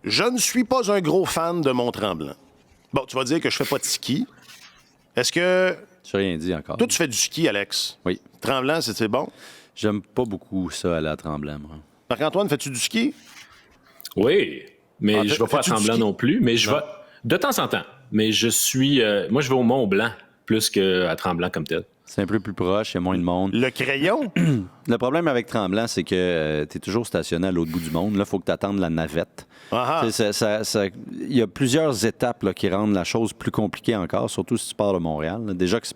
je ne suis pas un gros fan de Mont-Tremblant. Bon, tu vas dire que je fais pas de ski. Est-ce que... Je n'ai rien dit encore. Toi, tu fais du ski, Alex? Oui. Tremblant, c'est bon? J'aime pas beaucoup ça, aller à Tremblant, moi. Marc-Antoine, fais-tu du ski? Oui, mais je ne vais pas à Tremblant non plus, mais je vais de temps en temps. Mais je suis... moi, je vais au Mont-Blanc plus qu'à Tremblant comme tel. C'est un peu plus proche, il y a moins de monde. Le crayon? Le problème avec Tremblant, c'est que tu es toujours stationné à l'autre bout du monde. Là, il faut que tu attendes la navette. Il y a plusieurs étapes là, qui rendent la chose plus compliquée encore, surtout si tu pars de Montréal. Là. Déjà que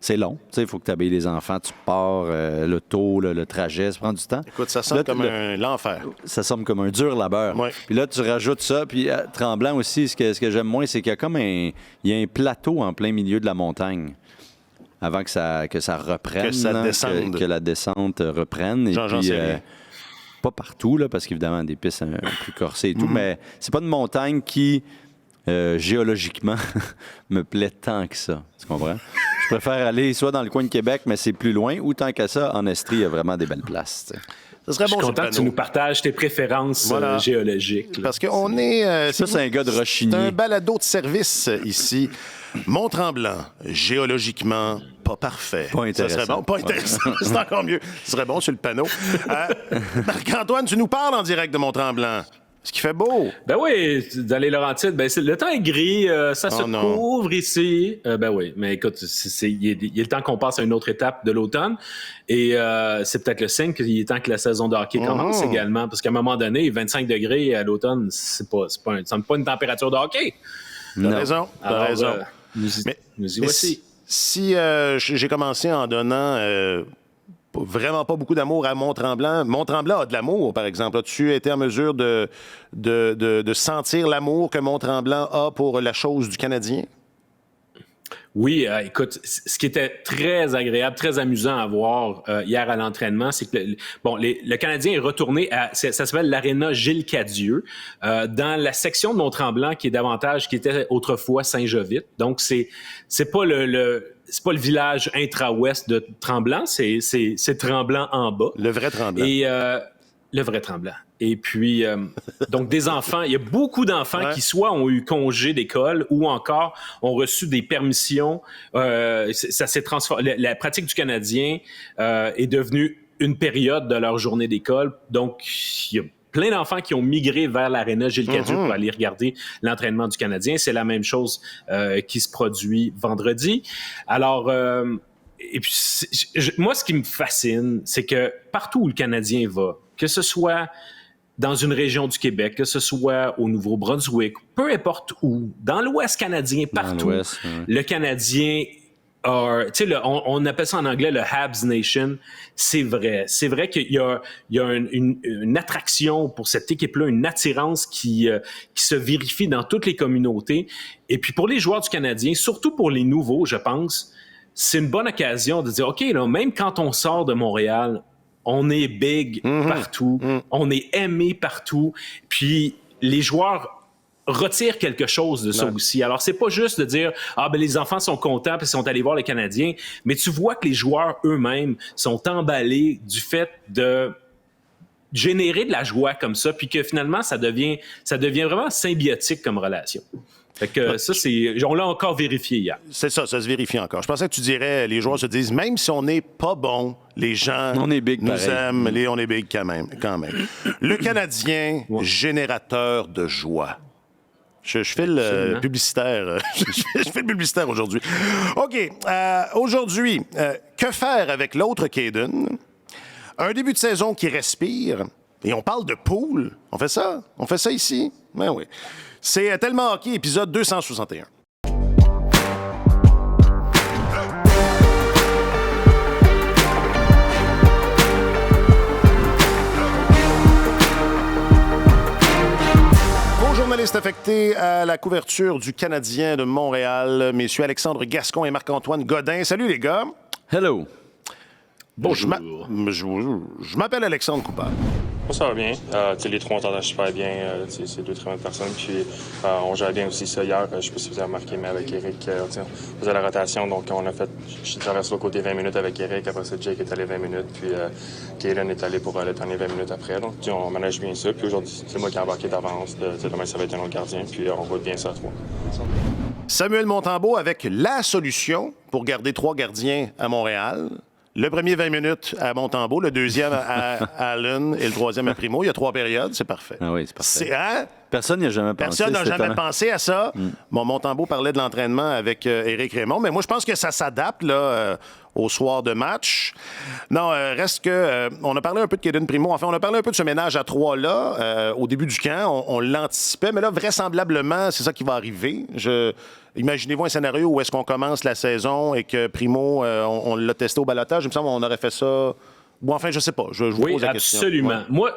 c'est long. Il faut que tu habilles les enfants, tu pars, le taux, le trajet, ça prend du temps. Écoute, ça semble comme l'enfer. Ça semble comme un dur labeur. Ouais. Puis là, tu rajoutes ça. Puis à Tremblant aussi, ce que j'aime moins, c'est qu'il y a comme un plateau en plein milieu de la montagne. Avant que ça reprenne, que la descente reprenne. Et puis, pas partout, là, parce qu'évidemment, des pistes un peu plus corsées et tout, mais c'est pas une montagne qui, géologiquement, me plaît tant que ça. Tu comprends? Je préfère aller soit dans le coin de Québec, mais c'est plus loin, ou tant qu'à ça, en Estrie, il y a vraiment des belles places. T'sais. Ça serait bon. Je suis content que tu nous partages tes préférences géologiques. Parce qu'on est... c'est un gars de Rochigny. C'est un balado de service ici. Mont-Tremblant, géologiquement, pas parfait. Pas intéressant. Ça serait bon. Pas intéressant. C'est encore mieux. Ce serait bon sur le panneau. Marc-Antoine, tu nous parles en direct de Mont-Tremblant. Ce qui fait beau. Ben oui, dans les Laurentides, le temps est gris, ça se couvre ici. Ben oui, mais écoute, il est le temps qu'on passe à une autre étape de l'automne. Et c'est peut-être le signe qu'il est temps que la saison de hockey commence également. Parce qu'à un moment donné, 25 degrés à l'automne, ça n'est pas une température de hockey. T'as raison. Nous y voici. Si j'ai commencé en donnant vraiment pas beaucoup d'amour à Mont-Tremblant. Mont-Tremblant a de l'amour, par exemple. As-tu été en mesure de sentir l'amour que Mont-Tremblant a pour la chose du Canadien? Oui, écoute, ce qui était très agréable, très amusant à voir hier à l'entraînement, c'est que le Canadien est retourné ça s'appelle l'Aréna Gilles Cadieux, dans la section de Mont-Tremblant qui était autrefois Saint-Jovite. Donc c'est pas c'est pas le village intra-ouest de Tremblant, c'est Tremblant en bas. Le vrai Tremblant. Et le vrai Tremblant. Et puis, donc des enfants, il y a beaucoup d'enfants qui soit ont eu congé d'école ou encore ont reçu des permissions. Ça s'est transformé. La pratique du Canadien est devenue une période de leur journée d'école. Donc, il y a plein d'enfants qui ont migré vers l'Aréna Gilles Cadieux pour aller regarder l'entraînement du Canadien. C'est la même chose qui se produit vendredi. Alors, et puis, moi, ce qui me fascine, c'est que partout où le Canadien va, que ce soit dans une région du Québec, que ce soit au Nouveau-Brunswick, peu importe où, dans l'Ouest canadien, partout, le Canadien... on appelle ça en anglais le Habs Nation. C'est vrai. C'est vrai qu'il y a une attraction pour cette équipe-là, une attirance qui se vérifie dans toutes les communautés. Et puis pour les joueurs du Canadien, surtout pour les nouveaux, je pense, c'est une bonne occasion de dire, OK, là, même quand on sort de Montréal, on est big partout, on est aimé partout. Puis les joueurs retire quelque chose de ça aussi. Alors, c'est pas juste de dire « Ah, ben les enfants sont contents parce qu'ils sont allés voir les Canadiens », mais tu vois que les joueurs eux-mêmes sont emballés du fait de générer de la joie comme ça, puis que finalement, ça devient vraiment symbiotique comme relation. Fait que ça, on l'a encore vérifié hier. C'est ça se vérifie encore. Je pensais que tu dirais, les joueurs se disent, même si on n'est pas bon, les gens on est big, nous pareil. aiment, on est big quand même. Le Canadien, générateur de joie. Je fais le publicitaire. Je fais le publicitaire aujourd'hui. OK. Aujourd'hui, que faire avec l'autre Caden? Un début de saison qui respire. Et on parle de pool. On fait ça? On fait ça ici? Ben oui. C'est Tellement Hockey, épisode 261. Journaliste affecté à la couverture du Canadien de Montréal, messieurs Alexandre Gascon et Marc-Antoine Godin. Salut les gars. Hello. Bonjour. Je m'appelle Alexandre Coupard. Ça va bien. Les trois, on t'entend super bien. C'est deux très bonnes personnes. Puis on jouait bien aussi ça hier. Je sais pas si vous avez remarqué, mais avec Eric, on faisait la rotation. Donc on a fait, je traverse le côté 20 minutes avec Eric. Après ça, Jake est allé 20 minutes. Puis Kaden est allé pour le dernier 20 minutes après. Donc on manage bien ça. Puis aujourd'hui, c'est moi qui ai embarqué d'avance. Demain, ça va être un autre gardien. Puis on roule bien ça à trois. Samuel Montembeault avec la solution pour garder 3 gardiens à Montréal. Le premier 20 minutes à Montembeault, le deuxième à Allen et le troisième à Primo. Il y a 3 périodes, c'est parfait. Ah oui, c'est parfait. Hein? Personne n'y a jamais pensé. Personne n'a jamais pensé à ça. Bon, Montembeault parlait de l'entraînement avec Éric Raymond, mais moi, je pense que ça s'adapte là, au soir de match. Non, reste que... on a parlé un peu de Kaden Primo. Enfin, on a parlé un peu de ce ménage à 3 là. Au début du camp, on l'anticipait, mais là, vraisemblablement, c'est ça qui va arriver. Imaginez-vous un scénario où est-ce qu'on commence la saison et que Primo, on l'a testé au balotage. Il me semble qu'on aurait fait ça... Bon, enfin, je sais pas. Je vous pose la question. Absolument. Ouais.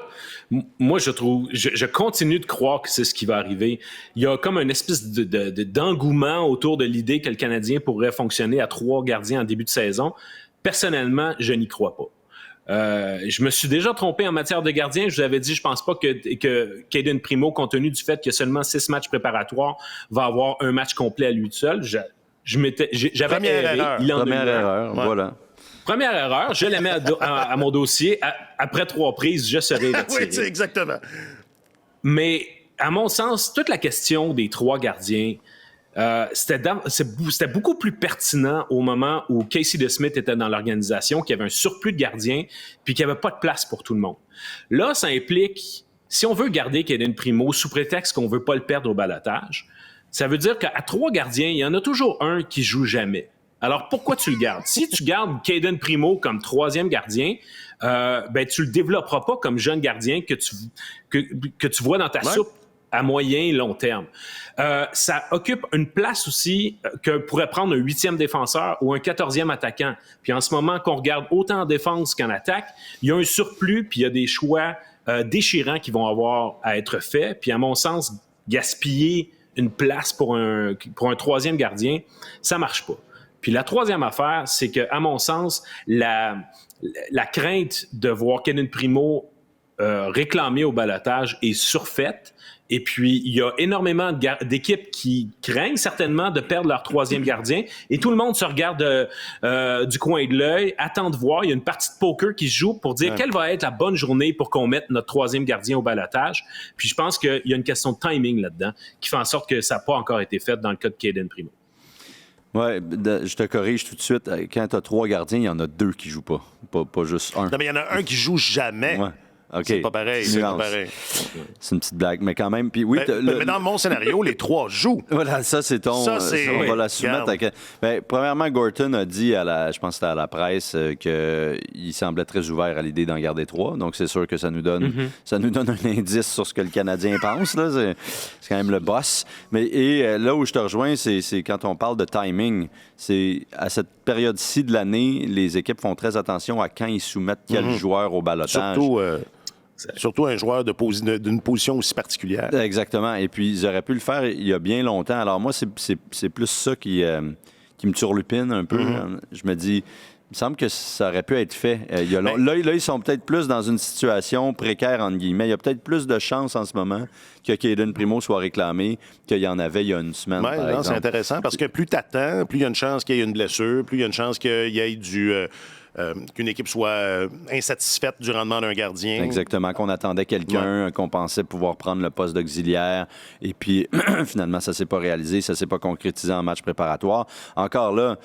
Moi, je trouve... Je continue de croire que c'est ce qui va arriver. Il y a comme une espèce d'engouement autour de l'idée que le Canadien pourrait fonctionner à 3 gardiens en début de saison. Personnellement, je n'y crois pas. Je me suis déjà trompé en matière de gardien. Je vous avais dit, je pense pas que Kaden Primo, compte tenu du fait qu'il y a seulement 6 matchs préparatoires, va avoir un match complet à lui seul. J'avais Première erreur, voilà. Première erreur, je la mets à mon dossier. Après 3 prises, je serai retiré. Oui, exactement. Mais à mon sens, toute la question des 3 gardiens, c'était beaucoup plus pertinent au moment où Casey DeSmith était dans l'organisation, qu'il y avait un surplus de gardiens, puis qu'il n'y avait pas de place pour tout le monde. Là, ça implique, si on veut garder Kaden Primo sous prétexte qu'on ne veut pas le perdre au balotage, ça veut dire qu'à 3 gardiens, il y en a toujours un qui joue jamais. Alors, pourquoi tu le gardes? Si tu gardes Kaden Primo comme 3e gardien, tu le développeras pas comme jeune gardien que tu vois dans ta soupe à moyen et long terme. Ça occupe une place aussi que pourrait prendre un 8e défenseur ou un 14e attaquant. Puis en ce moment, qu'on regarde autant en défense qu'en attaque, il y a un surplus, puis il y a des choix déchirants qui vont avoir à être faits. Puis à mon sens, gaspiller une place pour un 3e gardien, ça marche pas. Puis la 3e affaire, c'est que, à mon sens, la crainte de voir Kaden Primo réclamé au balotage est surfaite. Et puis, il y a énormément d'équipes qui craignent certainement de perdre leur 3e gardien. Et tout le monde se regarde du coin de l'œil, attend de voir. Il y a une partie de poker qui se joue pour dire quelle va être la bonne journée pour qu'on mette notre 3e gardien au balotage. Puis je pense qu'il y a une question de timing là-dedans qui fait en sorte que ça n'a pas encore été fait dans le cas de Kaden Primo. Oui, je te corrige tout de suite. Quand tu as 3 gardiens, il y en a 2 qui ne jouent pas. Pas juste un. Non, mais il y en a un qui joue jamais. Ouais. Okay. C'est pas pareil. C'est une petite blague, mais quand même. Puis, oui, mais dans mon scénario, les 3 jouent. Voilà, ça, c'est ton. Ça, on va la soumettre. Premièrement, Gorton a dit je pense que c'était à la presse, qu'il semblait très ouvert à l'idée d'en garder 3. Donc, c'est sûr que ça nous donne un indice sur ce que le Canadien pense. Là. C'est quand même le boss. Et là où je te rejoins, c'est quand on parle de timing. C'est à cette période-ci de l'année, les équipes font très attention à quand ils soumettent quel joueur au balotage. Surtout un joueur d'une position aussi particulière. Exactement. Et puis, ils auraient pu le faire il y a bien longtemps. Alors moi, c'est plus ça qui me turlupine un peu. Je me dis, il me semble que ça aurait pu être fait. Là, ils sont peut-être plus dans une situation précaire, entre guillemets. Il y a peut-être plus de chances en ce moment que Kaden Primo soit réclamé qu'il y en avait il y a une semaine, par exemple. C'est intéressant parce que plus tu attends, plus il y a une chance qu'il y ait une blessure, plus il y a une chance qu'il y ait qu'une équipe soit insatisfaite du rendement d'un gardien. Exactement, qu'on attendait quelqu'un, qu'on pensait pouvoir prendre le poste d'auxiliaire. Et puis, finalement, ça ne s'est pas réalisé, ça ne s'est pas concrétisé en match préparatoire. Encore là,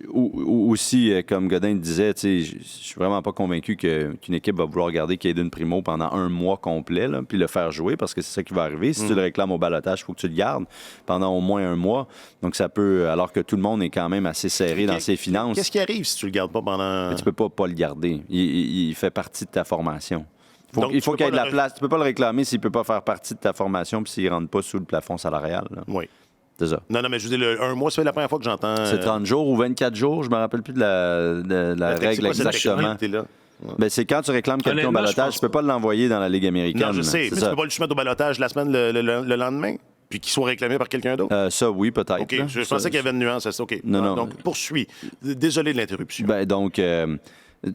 aussi, comme Godin disait, je suis vraiment pas convaincu qu'une équipe va vouloir garder Kaden Primo pendant un mois complet, là, puis le faire jouer, parce que c'est ça qui va arriver. Si tu le réclames au balotage, il faut que tu le gardes pendant au moins un mois. Donc, ça peut, alors que tout le monde est quand même assez serré dans ses finances. Qu'est-ce qui arrive si tu le gardes pas pendant... Mais tu peux pas le garder. Il fait partie de ta formation. Il faut qu'il y ait de la place. Tu peux pas le réclamer s'il peut pas faire partie de ta formation puis s'il ne rentre pas sous le plafond salarial. Là. Oui. C'est ça. Non, mais je veux dire, un mois, c'est la première fois que j'entends... C'est 30 jours ou 24 jours. Je me rappelle plus de la règle exactement. Ben, c'est quand tu réclames quelqu'un au balotage, tu peux pas l'envoyer dans la Ligue américaine. Non, je sais. Mais tu peux pas le soumettre au balotage la semaine, le lendemain? Puis qu'il soit réclamé par quelqu'un d'autre? Ça, oui, peut-être. OK, je pensais qu'il y avait une nuance à ça. OK. Non. Donc, poursuis. Désolé de l'interruption. Ben, donc,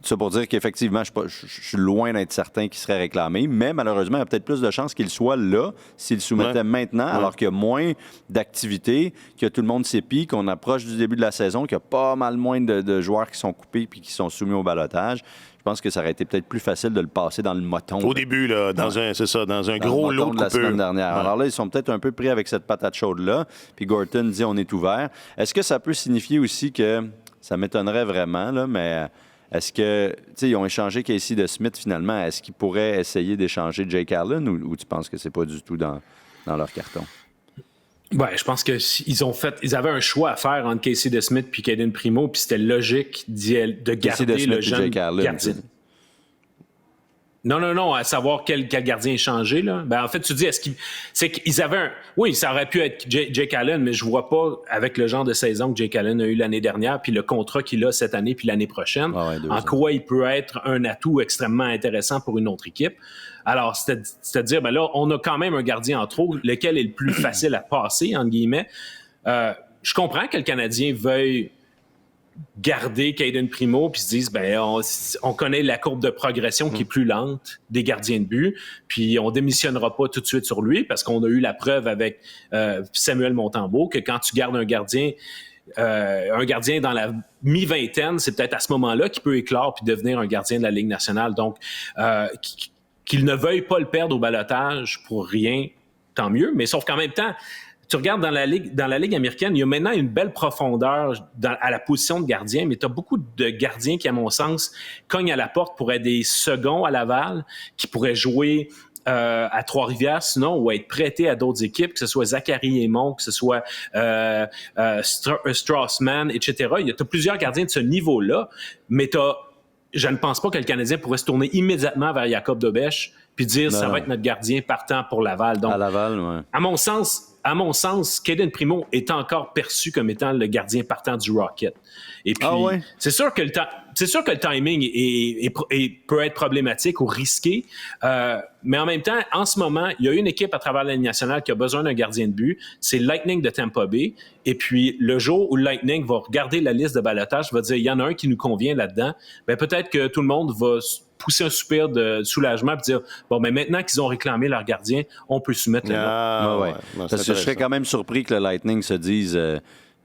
Ça pour dire qu'effectivement, je suis loin d'être certain qu'il serait réclamé, mais malheureusement, il y a peut-être plus de chances qu'il soit là s'il le soumettait maintenant, alors qu'il y a moins d'activités, que tout le monde s'épie, qu'on approche du début de la saison, qu'il y a pas mal moins de joueurs qui sont coupés puis qui sont soumis au ballottage. Je pense que ça aurait été peut-être plus facile de le passer dans le moton. Au début, là, dans un gros lot de la semaine dernière. Ouais. Alors là, ils sont peut-être un peu pris avec cette patate chaude-là. Puis Gorton dit on est ouvert. Est-ce que ça peut signifier aussi que, ça m'étonnerait vraiment, là, mais est-ce que, tu sais, ils ont échangé Casey DeSmith finalement. Est-ce qu'ils pourraient essayer d'échanger Jake Allen ou tu penses que c'est pas du tout dans leur carton? Ouais, je pense qu'ils avaient un choix à faire entre Casey DeSmith puis Caden Primo, puis c'était logique de garder le jeune gardien. Non, à savoir quel gardien échanger, là. Ben, en fait, tu dis, c'est qu'ils avaient oui, ça aurait pu être Jake Allen, mais je vois pas, avec le genre de saison que Jake Allen a eu l'année dernière, puis le contrat qu'il a cette année puis l'année prochaine, en quoi il peut être un atout extrêmement intéressant pour une autre équipe. Alors, c'est-à-dire, ben là, on a quand même un gardien en trop, lequel est le plus facile à passer, entre guillemets. Je comprends que le Canadien veuille garder Caden Primo puis se disent, ben on connaît la courbe de progression qui est plus lente des gardiens de but, puis on démissionnera pas tout de suite sur lui parce qu'on a eu la preuve avec Samuel Montembeault que quand tu gardes un gardien dans la mi-vingtaine, c'est peut-être à ce moment-là qu'il peut éclore puis devenir un gardien de la Ligue nationale. Donc, qu'il ne veuille pas le perdre au ballottage pour rien, tant mieux, mais sauf qu'en même temps, tu regardes dans la Ligue américaine, il y a maintenant une belle profondeur à la position de gardien, mais tu as beaucoup de gardiens qui, à mon sens, cognent à la porte pour être des seconds à Laval, qui pourraient jouer à Trois-Rivières, sinon, ou être prêtés à d'autres équipes, que ce soit Zachary Aymon, que ce soit Straussman, etc. Tu as plusieurs gardiens de ce niveau-là, mais je ne pense pas que le Canadien pourrait se tourner immédiatement vers Jacob Dobèche puis dire ça va être notre gardien partant pour Laval. Donc, à Laval, oui. À mon sens, Caden Primo est encore perçu comme étant le gardien partant du Rocket. Et puis, c'est sûr que le timing peut être problématique ou risqué, mais en même temps, en ce moment, il y a une équipe à travers la Ligue nationale qui a besoin d'un gardien de but, c'est le Lightning de Tampa Bay. Et puis, le jour où le Lightning va regarder la liste de ballottage, va dire, il y en a un qui nous convient là-dedans, bien, peut-être que tout le monde va pousser un soupir de soulagement et dire, bon, mais maintenant qu'ils ont réclamé leur gardien, on peut soumettre le nom. Parce que je serais quand même surpris que le Lightning se dise...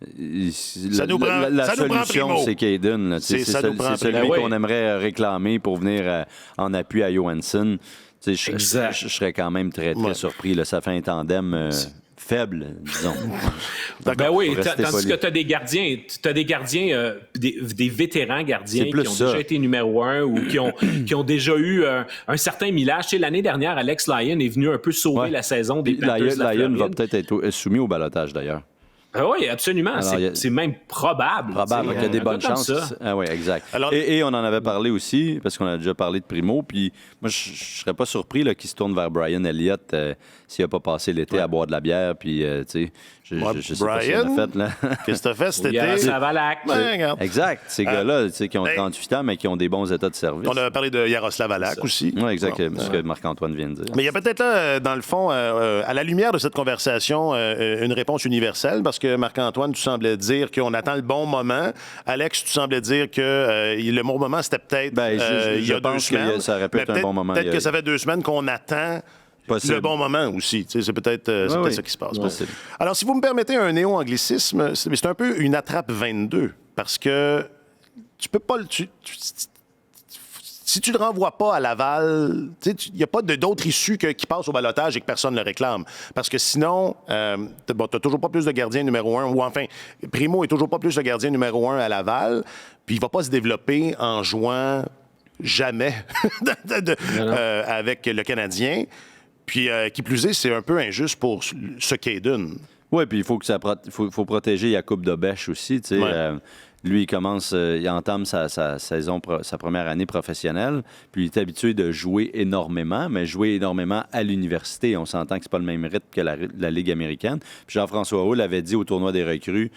la solution, c'est Caden. C'est celui qu'on aimerait réclamer pour venir en appui à Johansson. Je serais quand même très, très surpris. Là. Ça fait un tandem faible, disons. Ben oui, tandis que tu as des gardiens, des vétérans gardiens qui ont déjà été numéro 1 ou qui ont déjà eu un certain millage. Tu sais, l'année dernière, Alex Lyon est venu un peu sauver la saison des Panthers de la Floride. Lyon va peut-être être soumis au ballottage, d'ailleurs. Oui, absolument. Alors, c'est même probable. Probable qu'il y a des bonnes chances. Oui, exact. Alors, et on en avait parlé aussi, parce qu'on a déjà parlé de Primo, puis moi, je ne serais pas surpris qu'il se tourne vers Brian Elliott s'il n'a pas passé l'été à boire de la bière, puis, tu sais, je sais pas ce qu'il a fait, là. Qu'est-ce que tu as fait cet été? Yaroslav Exact. Ces gars-là, tu sais, qui ont 38 ans, mais qui ont des bons états de service. On a parlé de Yaroslav Halak aussi. Oui, exact, ce que Marc-Antoine vient de dire. Mais il y a peut-être là, dans le fond, à la lumière de cette conversation, une réponse universelle, parce que Marc-Antoine, tu semblais dire qu'on attend le bon moment. Alex, tu semblais dire que le bon moment, c'était peut-être il y a 2 semaines. Que ça aurait pu être un bon moment. Peut-être que ça fait 2 semaines qu'on attend le bon moment aussi. C'est peut-être ça qui se passe. Bon. Alors, si vous me permettez un néo-anglicisme, c'est un peu une attrape 22, parce que tu peux pas si tu ne le renvoies pas à Laval, il n'y a pas d'autre issue qui passe au ballottage et que personne ne le réclame. Parce que sinon, tu n'as toujours pas plus de gardien numéro 1, ou enfin, Primo est toujours pas plus le gardien numéro 1 à Laval, puis il ne va pas se développer en jouant jamais avec le Canadien. Puis, qui plus est, c'est un peu injuste pour ce Caden. Oui, puis il faut protéger Jacob Dobèche aussi, tu sais. Lui, il entame sa saison, sa première année professionnelle, puis il est habitué de jouer énormément, mais jouer énormément à l'université. On s'entend que c'est pas le même rythme que la Ligue américaine. Puis Jean-François Houle avait dit au tournoi des recrues,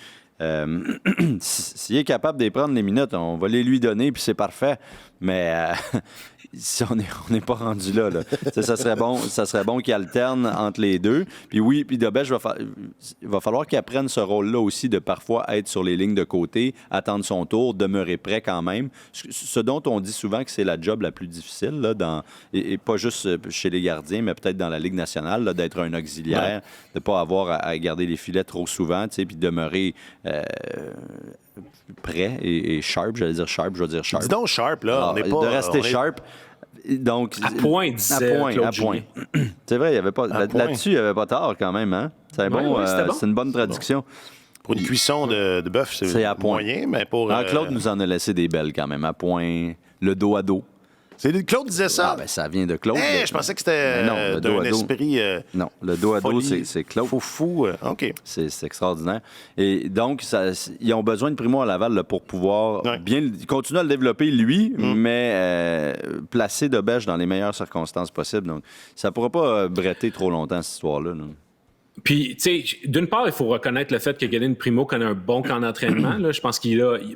s'il est capable de prendre les minutes, on va les lui donner, puis c'est parfait. Mais si on n'est pas rendu là. Ça serait bon qu'il alterne entre les deux. Puis oui, puis Dobej, il va falloir qu'il apprenne ce rôle-là aussi de parfois être sur les lignes de côté, attendre son tour, demeurer prêt quand même. Ce dont on dit souvent que c'est la job la plus difficile, là, et pas juste chez les gardiens, mais peut-être dans la Ligue nationale, là, d'être un auxiliaire, de ne pas avoir à garder les filets trop souvent, puis demeurer prêt et sharp. J'allais dire sharp, je vais dire sharp. Dis donc sharp, là. Alors, de rester sharp. Donc, à point, disait Claude Julien. C'est vrai, il y avait pas, là-dessus, il n'y avait pas tort quand même. Hein? C'est bon, c'est une bonne traduction. Bon. Pour une cuisson de bœuf, c'est à point. Moyen, mais pour... Claude nous en a laissé des belles quand même, à point, le dos à dos. Claude disait ça? Ah, ben ça vient de Claude. Je pensais que c'était d'un esprit... non, le dos à dos, c'est Claude. Fou. OK. C'est extraordinaire. Et donc, ils ont besoin de Primo à Laval là, pour pouvoir bien continuer à le développer, lui, mais placer Dobej dans les meilleures circonstances possibles. Donc, ça ne pourra pas bretter trop longtemps, cette histoire-là. Non? Puis, tu sais, d'une part, il faut reconnaître le fait que Galen Primo connaît un bon camp d'entraînement. Là. Je pense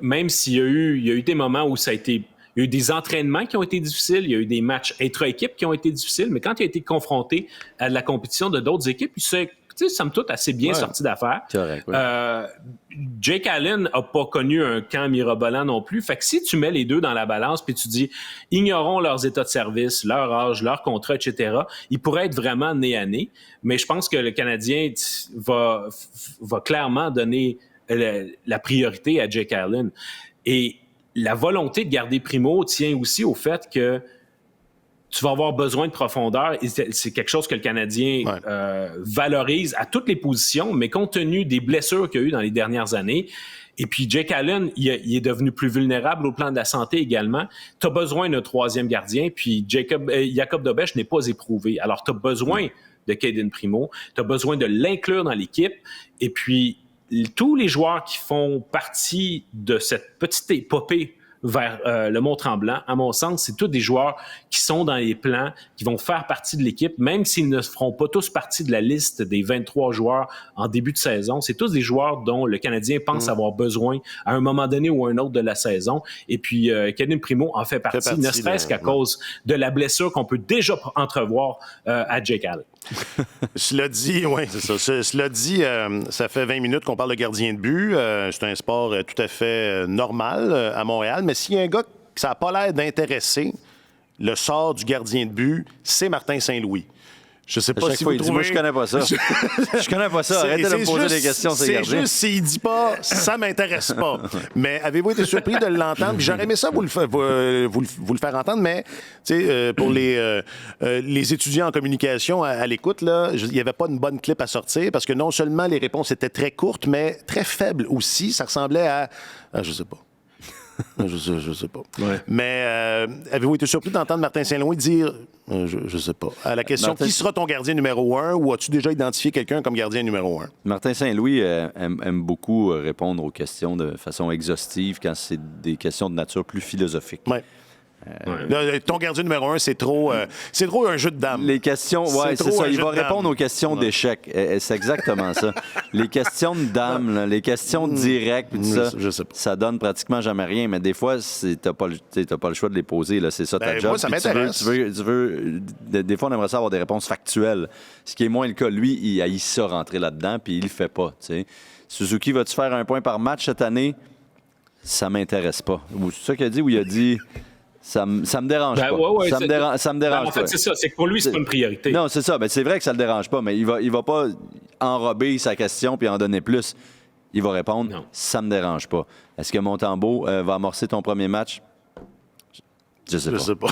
même s'il y a eu des moments où ça a été... Il y a eu des entraînements qui ont été difficiles, il y a eu des matchs intra-équipes qui ont été difficiles, mais quand il a été confronté à de la compétition de d'autres équipes, il s'est, somme toute, assez bien sorti d'affaires. Correct, Jake Allen n'a pas connu un camp mirobolant non plus. Fait que si tu mets les deux dans la balance puis tu dis ignorons leurs états de service, leur âge, leur contrat, etc., ils pourraient être vraiment nez à nez. Mais je pense que le Canadien va clairement donner la priorité à Jake Allen. Et la volonté de garder Primo tient aussi au fait que tu vas avoir besoin de profondeur et c'est quelque chose que le Canadien valorise à toutes les positions, mais compte tenu des blessures qu'il y a eu dans les dernières années, et puis Jake Allen, il est devenu plus vulnérable au plan de la santé également, tu as besoin d'un troisième gardien, puis Jacob Dobej n'est pas éprouvé. Alors, tu as besoin de Caden Primo, tu as besoin de l'inclure dans l'équipe, et puis tous les joueurs qui font partie de cette petite épopée vers le Mont-Tremblant, à mon sens, c'est tous des joueurs qui sont dans les plans, qui vont faire partie de l'équipe, même s'ils ne feront pas tous partie de la liste des 23 joueurs en début de saison. C'est tous des joueurs dont le Canadien pense avoir besoin à un moment donné ou un autre de la saison. Et puis, Caden Primo en fait partie ne serait-ce qu'à cause de la blessure qu'on peut déjà entrevoir à Jake Allen. Cela dit, ça fait 20 minutes qu'on parle de gardien de but. C'est un sport tout à fait normal à Montréal. Mais s'il y a un gars que ça n'a pas l'air d'intéresser, le sort du gardien de but, c'est Martin Saint-Louis. Je sais pas si vous trouvez... Moi, je connais pas ça. Je connais pas ça. Arrêtez de me poser des questions, c'est gardiens. C'est juste s'il dit pas « ça m'intéresse pas ». Mais avez-vous été surpris de l'entendre? Puis j'aurais aimé ça vous le faire entendre, mais pour les étudiants en communication à l'écoute, là, il n'y avait pas une bonne clip à sortir parce que non seulement les réponses étaient très courtes, mais très faibles aussi. Ça ressemblait à je sais pas. Je sais pas. Ouais. Mais avez-vous été surpris d'entendre Martin Saint-Louis dire je sais pas. À la question qui sera ton gardien numéro 1 ou as-tu déjà identifié quelqu'un comme gardien numéro 1? Martin Saint-Louis aime beaucoup répondre aux questions de façon exhaustive quand c'est des questions de nature plus philosophique. Ouais. Ton gardien numéro 1, c'est trop un jeu de dames. Les questions, c'est ça. Il va répondre aux questions d'échecs. C'est exactement ça. Les questions de dames, là, les questions directes, ça donne pratiquement jamais rien. Mais des fois, t'as pas le choix de les poser. Là. C'est ça ta job. Moi, ça m'intéresse. Des fois, on aimerait ça avoir des réponses factuelles. Ce qui est moins le cas. Lui, il haït ça rentrer là-dedans, puis il le fait pas. T'sais. Suzuki, vas-tu faire un point par match cette année? Ça m'intéresse pas. C'est ça qu'il a dit ou il a dit... Ça me dérange pas. Ouais, ça me dérange en fait, pas. c'est ça. C'est que pour lui, c'est pas une priorité. Non, c'est ça. C'est vrai que ça le dérange pas, mais il va pas enrober sa question puis en donner plus. Il va répondre, non. Ça me dérange pas. Est-ce que Montembeault va amorcer ton premier match? Je sais pas.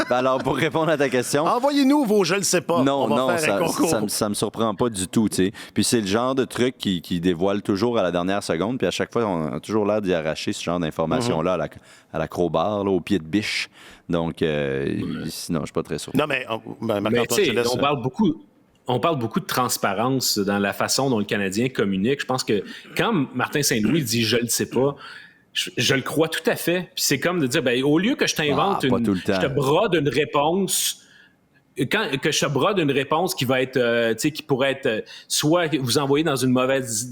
Alors, pour répondre à ta question... Envoyez-nous vos « je le sais pas ». Non, ça me surprend pas du tout. T'sais. Puis c'est le genre de truc qui dévoile toujours à la dernière seconde. Puis à chaque fois, on a toujours l'air d'y arracher ce genre d'informations-là à la crowbar, là, au pied de biche. Donc, sinon, je suis pas très sûr. Non, mais on parle beaucoup de transparence dans la façon dont le Canadien communique. Je pense que quand Martin Saint-Louis dit « je le sais pas », je le crois tout à fait. Puis c'est comme de dire, au lieu que je t'invente je te brode une réponse, que je te brode une réponse qui va être, qui pourrait être soit vous envoyer dans une mauvaise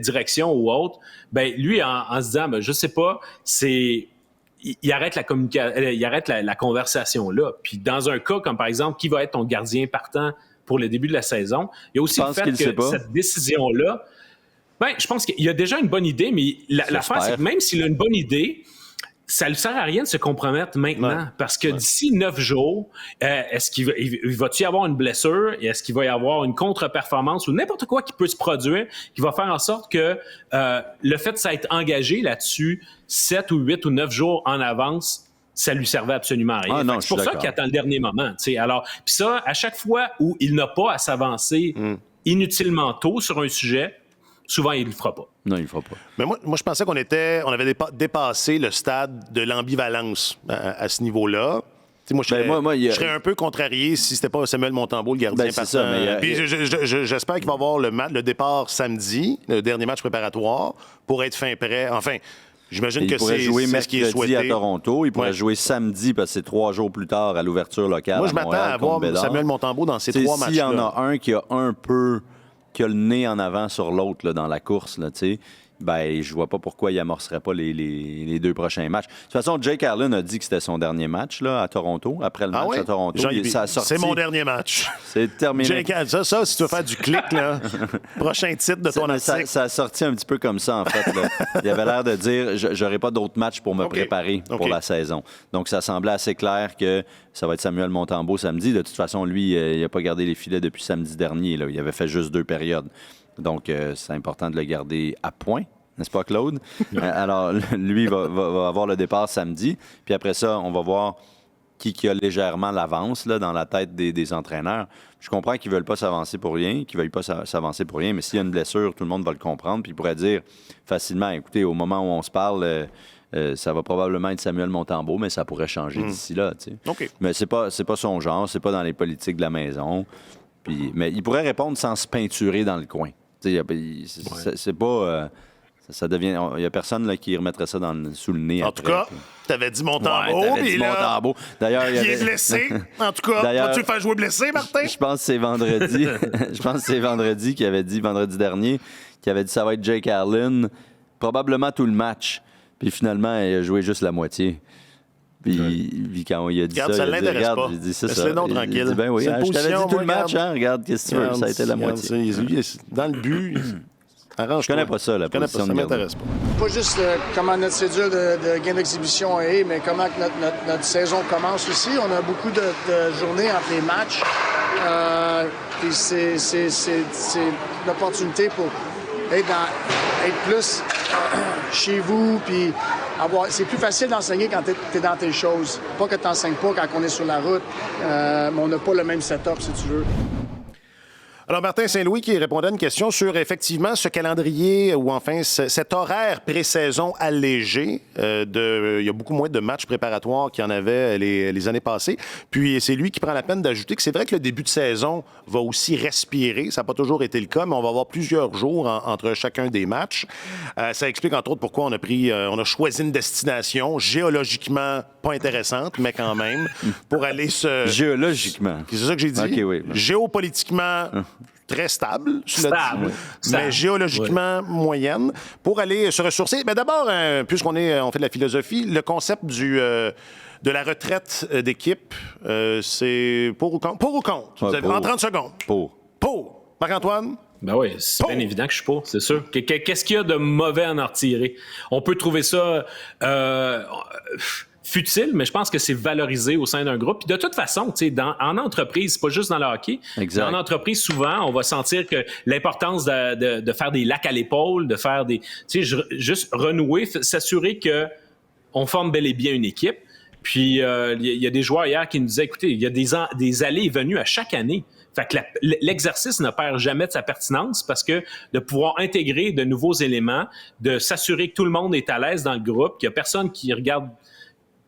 direction ou autre, lui, en se disant, je sais pas, c'est il arrête la communication, il arrête la conversation là. Puis dans un cas comme par exemple, qui va être ton gardien partant pour le début de la saison, il y a aussi le fait que cette décision-là, je pense qu'il y a déjà une bonne idée, mais l'affaire, c'est que même s'il a une bonne idée, ça ne sert à rien de se compromettre maintenant, parce que d'ici 9 jours, est-ce qu'il va-t-il y avoir une blessure? Est-ce qu'il va y avoir une contre-performance ou n'importe quoi qui peut se produire qui va faire en sorte que le fait de s'être engagé là-dessus 7 ou 8 ou 9 jours en avance, ça lui servait absolument à rien. C'est pour ça qu'il attend le dernier moment. Alors, puis ça, à chaque fois où il n'a pas à s'avancer inutilement tôt sur un sujet, souvent, il ne le fera pas. Non, il ne le fera pas. Mais moi, je pensais qu'on avait dépassé le stade de l'ambivalence à ce niveau-là. Moi, je serais un peu contrarié si c'était pas Samuel Montembeault, le gardien partant. Puis j'espère qu'il va avoir le départ samedi, le dernier match préparatoire, pour être fin prêt. Enfin, j'imagine que c'est ce qui est souhaité. À Toronto. Il pourrait jouer samedi, parce que c'est 3 jours plus tard à l'ouverture locale. Moi, je m'attends à voir Samuel Montembeau dans ces 3 matchs-là. S'il y en a un qui a le nez en avant sur l'autre là, dans la course, là, je vois pas pourquoi il amorcerait pas les 2 prochains matchs. De toute façon, Jake Allen a dit que c'était son dernier match là, à Toronto, après le match à Toronto. C'est mon dernier match. C'est terminé. Jake Allen, ça, si tu veux faire du clic, là, prochain titre de ton article. Ça a sorti un petit peu comme ça, en fait. Là. Il avait l'air de dire, j'aurai pas d'autres matchs pour me préparer pour la saison. Donc, ça semblait assez clair que ça va être Samuel Montembeau samedi. De toute façon, lui, il n'a pas gardé les filets depuis samedi dernier. Là. Il avait fait juste 2 périodes. Donc, c'est important de le garder à point, n'est-ce pas, Claude? Alors, lui va avoir le départ samedi. Puis après ça, on va voir qui a légèrement l'avance là, dans la tête des entraîneurs. Je comprends qu'ils ne veulent pas s'avancer pour rien, mais s'il y a une blessure, tout le monde va le comprendre. Puis il pourrait dire facilement, écoutez, au moment où on se parle, ça va probablement être Samuel Montembeau, mais ça pourrait changer d'ici là. Mais c'est pas son genre, c'est pas dans les politiques de la maison. Mais il pourrait répondre sans se peinturer dans le coin. C'est pas... Ça devient... Il n'y a personne là, qui remettrait ça sous le nez. En tout cas, tu avais dit Montembeau. Montembeau. D'ailleurs, il est blessé. En tout cas, vas-tu le faire jouer blessé, Martin? Je pense que c'est vendredi. Vendredi dernier, qui avait dit que ça va être Jake Allen, probablement tout le match. Puis finalement, il a joué juste la moitié. Puis quand on lui a dit ça l'intéresse pas. Laisse-le donc tranquille. Je t'avais dit tout le match, regarde, qu'est-ce que tu veux, ça a été la moitié. Dans le but... Je connais pas ça, la position de gardien. Ça m'intéresse pas. Pas juste comment notre cédule de gain d'exhibition est, mais comment notre saison commence aussi. On a beaucoup de journées entre les matchs. Puis c'est une opportunité pour être plus chez vous. Puis c'est plus facile d'enseigner quand tu es dans tes choses. Pas que tu n'enseignes pas quand on est sur la route, mais on n'a pas le même setup, si tu veux. Alors, Martin Saint-Louis qui répondait à une question sur, effectivement, ce calendrier ou enfin cet horaire pré-saison allégé. Il y a beaucoup moins de matchs préparatoires qu'il y en avait les années passées. Puis, c'est lui qui prend la peine d'ajouter que c'est vrai que le début de saison va aussi respirer. Ça n'a pas toujours été le cas, mais on va avoir plusieurs jours entre chacun des matchs. Ça explique, entre autres, pourquoi on a choisi une destination géologiquement pas intéressante, mais quand même, pour aller se... Géologiquement. C'est ça que j'ai dit? Okay, oui. Géopolitiquement... très stable, mais géologiquement moyenne, pour aller se ressourcer. Mais d'abord, puisqu'on fait de la philosophie, le concept de la retraite d'équipe, c'est pour ou contre? Pour ou contre? Vous avez en 30 secondes. Pour. Marc-Antoine? Ben oui, c'est bien évident que je suis pour, c'est sûr. Qu'est-ce qu'il y a de mauvais à en retirer? On peut trouver ça... futile, mais je pense que c'est valorisé au sein d'un groupe. Puis de toute façon, en entreprise, c'est pas juste dans le hockey. Exact. En entreprise, souvent, on va sentir que l'importance de faire des lacs à l'épaule, de faire des... juste renouer, s'assurer qu'on forme bel et bien une équipe. Puis il y a des joueurs hier qui nous disaient, écoutez, il y a des allées et venues à chaque année. Fait que l'exercice ne perd jamais de sa pertinence parce que de pouvoir intégrer de nouveaux éléments, de s'assurer que tout le monde est à l'aise dans le groupe, qu'il n'y a personne qui regarde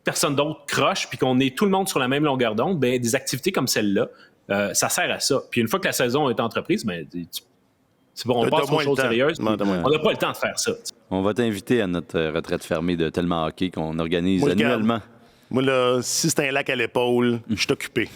personne d'autre croche, puis qu'on est tout le monde sur la même longueur d'onde, bien, des activités comme celle-là, ça sert à ça. Puis une fois que la saison est entreprise, bien, c'est bon, on passe aux choses sérieuses. On n'a pas le temps de faire ça. On va t'inviter à notre retraite fermée de Tellement Hockey qu'on organise annuellement. Moi, là, si c'est un lac à l'épaule, je suis occupé.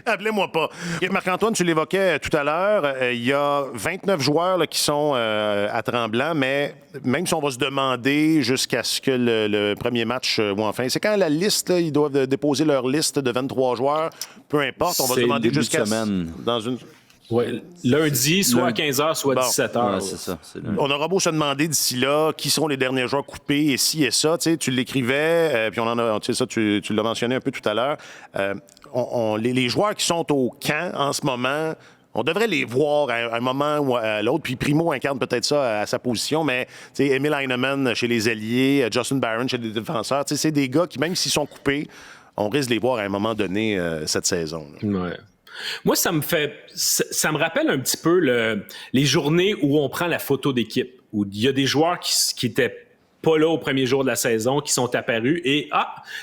Appelez-moi pas. Marc-Antoine, tu l'évoquais tout à l'heure, il y a 29 joueurs là, qui sont à Tremblant, mais même si on va se demander jusqu'à ce que le premier match, ou enfin, c'est quand la liste, là, ils doivent déposer leur liste de 23 joueurs, peu importe, on va se demander jusqu'à... Dans une... Ouais, lundi, soit à 15h, soit à 17h. Ouais, c'est ça. On aura beau se demander d'ici là qui seront les derniers joueurs coupés et ci et ça. Tu l'écrivais, puis on en a, ça, tu l'as mentionné un peu tout à l'heure. Les joueurs qui sont au camp en ce moment, on devrait les voir à un moment ou à l'autre. Puis Primo incarne peut-être ça à sa position, mais Emil Heinemann chez les ailiers, Justin Barron chez les défenseurs, c'est des gars qui, même s'ils sont coupés, on risque de les voir à un moment donné cette saison. Ouais. Moi, ça me rappelle un petit peu les journées où on prend la photo d'équipe, où il y a des joueurs qui étaient pas là au premier jour de la saison, qui sont apparus et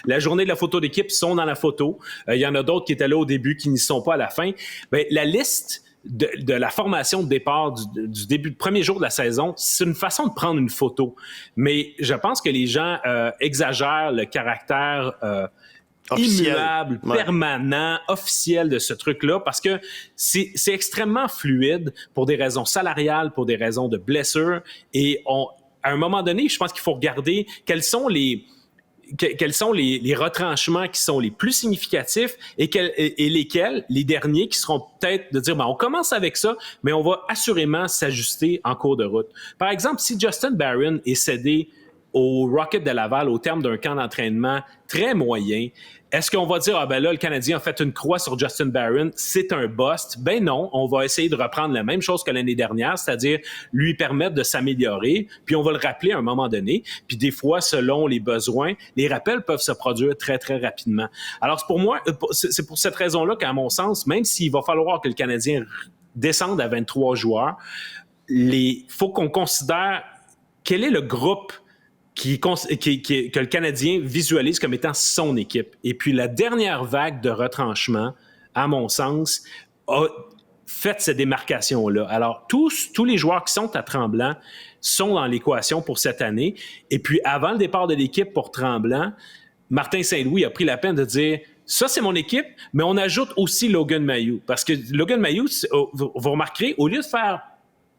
la journée de la photo d'équipe sont dans la photo. Il y en a d'autres qui étaient là au début, qui n'y sont pas à la fin. Bien, la liste de la formation de départ du début, du premier jour de la saison, c'est une façon de prendre une photo. Mais je pense que les gens exagèrent le caractère officiel, immuable, permanent, officiel de ce truc-là, parce que c'est extrêmement fluide pour des raisons salariales, pour des raisons de blessures, et à un moment donné, je pense qu'il faut regarder quels sont les retranchements qui sont les plus significatifs et lesquels, les derniers, qui seront peut-être de dire, on commence avec ça, mais on va assurément s'ajuster en cours de route. Par exemple, si Justin Barron est cédé au Rocket de Laval au terme d'un camp d'entraînement très moyen, est-ce qu'on va dire, là, le Canadien a fait une croix sur Justin Barron, c'est un bust? Ben non, on va essayer de reprendre la même chose que l'année dernière, c'est-à-dire lui permettre de s'améliorer, puis on va le rappeler à un moment donné, puis des fois, selon les besoins, les rappels peuvent se produire très, très rapidement. Alors, c'est pour cette raison-là qu'à mon sens, même s'il va falloir que le Canadien descende à 23 joueurs, faut qu'on considère quel est le groupe que le Canadien visualise comme étant son équipe. Et puis, la dernière vague de retranchement, à mon sens, a fait cette démarcation-là. Alors, tous les joueurs qui sont à Tremblant sont dans l'équation pour cette année. Et puis, avant le départ de l'équipe pour Tremblant, Martin Saint-Louis a pris la peine de dire « Ça, c'est mon équipe, mais on ajoute aussi Logan Mailloux. » Parce que Logan Mailloux, vous remarquerez, au lieu de faire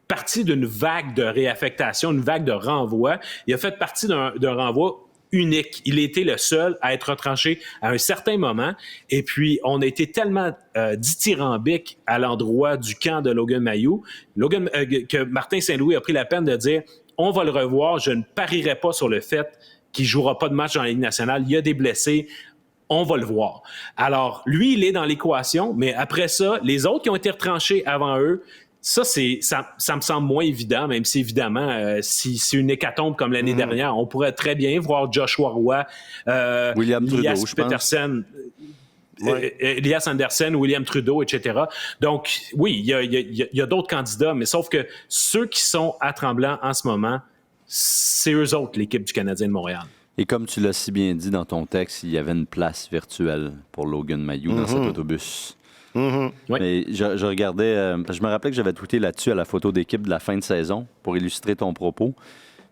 partie d'une vague de réaffectation, une vague de renvoi. Il a fait partie d'un renvoi unique. Il a été le seul à être retranché à un certain moment. Et puis, on a été tellement dithyrambique à l'endroit du camp de Logan Mailloux que Martin Saint-Louis a pris la peine de dire « On va le revoir. Je ne parierai pas sur le fait qu'il ne jouera pas de match dans la Ligue nationale. Il y a des blessés. On va le voir. » Alors, lui, il est dans l'équation. Mais après ça, les autres qui ont été retranchés avant eux, ça me semble moins évident, même si évidemment, si c'est une hécatombe comme l'année dernière, on pourrait très bien voir Joshua Roy, William Elias Trudeau, Peterson, Elias Anderson, William Trudeau, etc. Donc, oui, il y a d'autres candidats, mais sauf que ceux qui sont à Tremblant en ce moment, c'est eux autres, l'équipe du Canadien de Montréal. Et comme tu l'as si bien dit dans ton texte, il y avait une place virtuelle pour Logan Mailloux dans cet autobus. Mm-hmm. Oui. Mais je regardais, je me rappelais que j'avais tweeté là-dessus à la photo d'équipe de la fin de saison pour illustrer ton propos.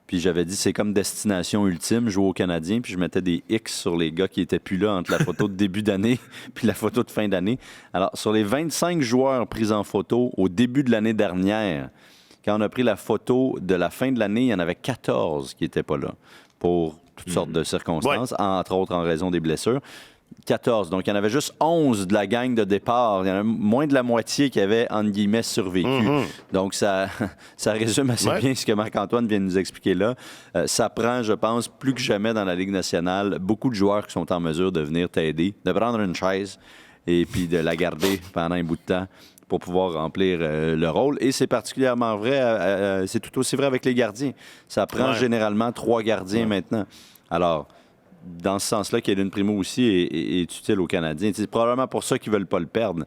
Puis j'avais dit, c'est comme destination ultime, jouer au Canadien. Puis je mettais des X sur les gars qui étaient plus là entre la photo de début d'année puis la photo de fin d'année. Alors, sur les 25 joueurs pris en photo au début de l'année dernière, quand on a pris la photo de la fin de l'année, il y en avait 14 qui n'étaient pas là pour toutes sortes de circonstances, entre autres en raison des blessures. 14. Donc, il y en avait juste 11 de la gang de départ. Il y en a moins de la moitié qui avaient, entre guillemets, survécu. Donc, ça résume assez bien ce que Marc-Antoine vient de nous expliquer là. Ça prend, je pense, plus que jamais dans la Ligue nationale, beaucoup de joueurs qui sont en mesure de venir t'aider, de prendre une chaise et puis de la garder pendant un bout de temps pour pouvoir remplir le rôle. Et c'est particulièrement vrai, c'est tout aussi vrai avec les gardiens. Ça prend généralement 3 gardiens maintenant. Alors, dans ce sens-là, Cayden Primo aussi est utile aux Canadiens. C'est probablement pour ça qu'ils ne veulent pas le perdre.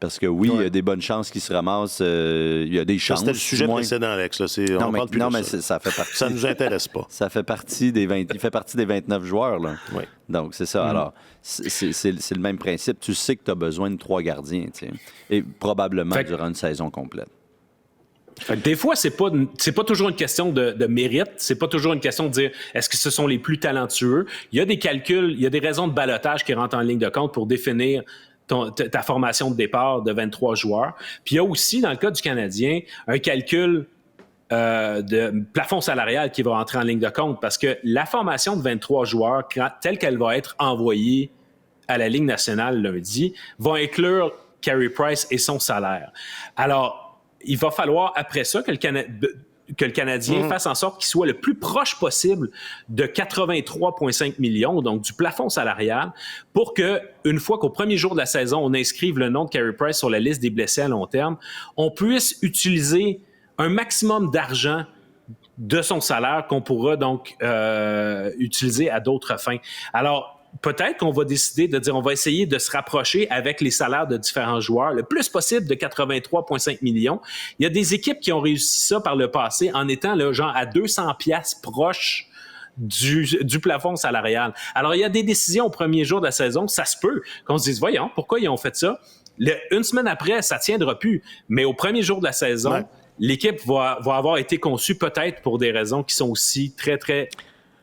Parce que oui, il y a des bonnes chances qu'ils se ramassent. Il y a des chances. C'était le sujet précédent, Alex. On parle plus de ça. Ça fait partie. Ça ne nous intéresse pas. Ça fait partie des il fait partie des 29 joueurs. Là. Oui. Donc, c'est ça. Alors, c'est le même principe. Tu sais que tu as besoin de 3 gardiens. Et probablement durant une saison complète. Des fois, c'est pas toujours une question de mérite. C'est pas toujours une question de dire est-ce que ce sont les plus talentueux. Il y a des calculs, il y a des raisons de ballottage qui rentrent en ligne de compte pour définir ta formation de départ de 23 joueurs. Puis il y a aussi, dans le cas du Canadien, un calcul de plafond salarial qui va entrer en ligne de compte parce que la formation de 23 joueurs, telle qu'elle va être envoyée à la Ligue nationale lundi, va inclure Carey Price et son salaire. Alors, il va falloir, après ça, que le Canadien fasse en sorte qu'il soit le plus proche possible de 83,5 millions, donc du plafond salarial, pour que, une fois qu'au premier jour de la saison, on inscrive le nom de Carey Price sur la liste des blessés à long terme, on puisse utiliser un maximum d'argent de son salaire qu'on pourra donc utiliser à d'autres fins. Alors, peut-être qu'on va décider de dire on va essayer de se rapprocher avec les salaires de différents joueurs le plus possible de 83,5 millions. Il y a des équipes qui ont réussi ça par le passé en étant là, genre à 200 piastres proches du plafond salarial. Alors, il y a des décisions au premier jour de la saison, ça se peut qu'on se dise, voyons, pourquoi ils ont fait ça? Une semaine après, ça ne tiendra plus. Mais au premier jour de la saison, l'équipe va avoir été conçue peut-être pour des raisons qui sont aussi très, très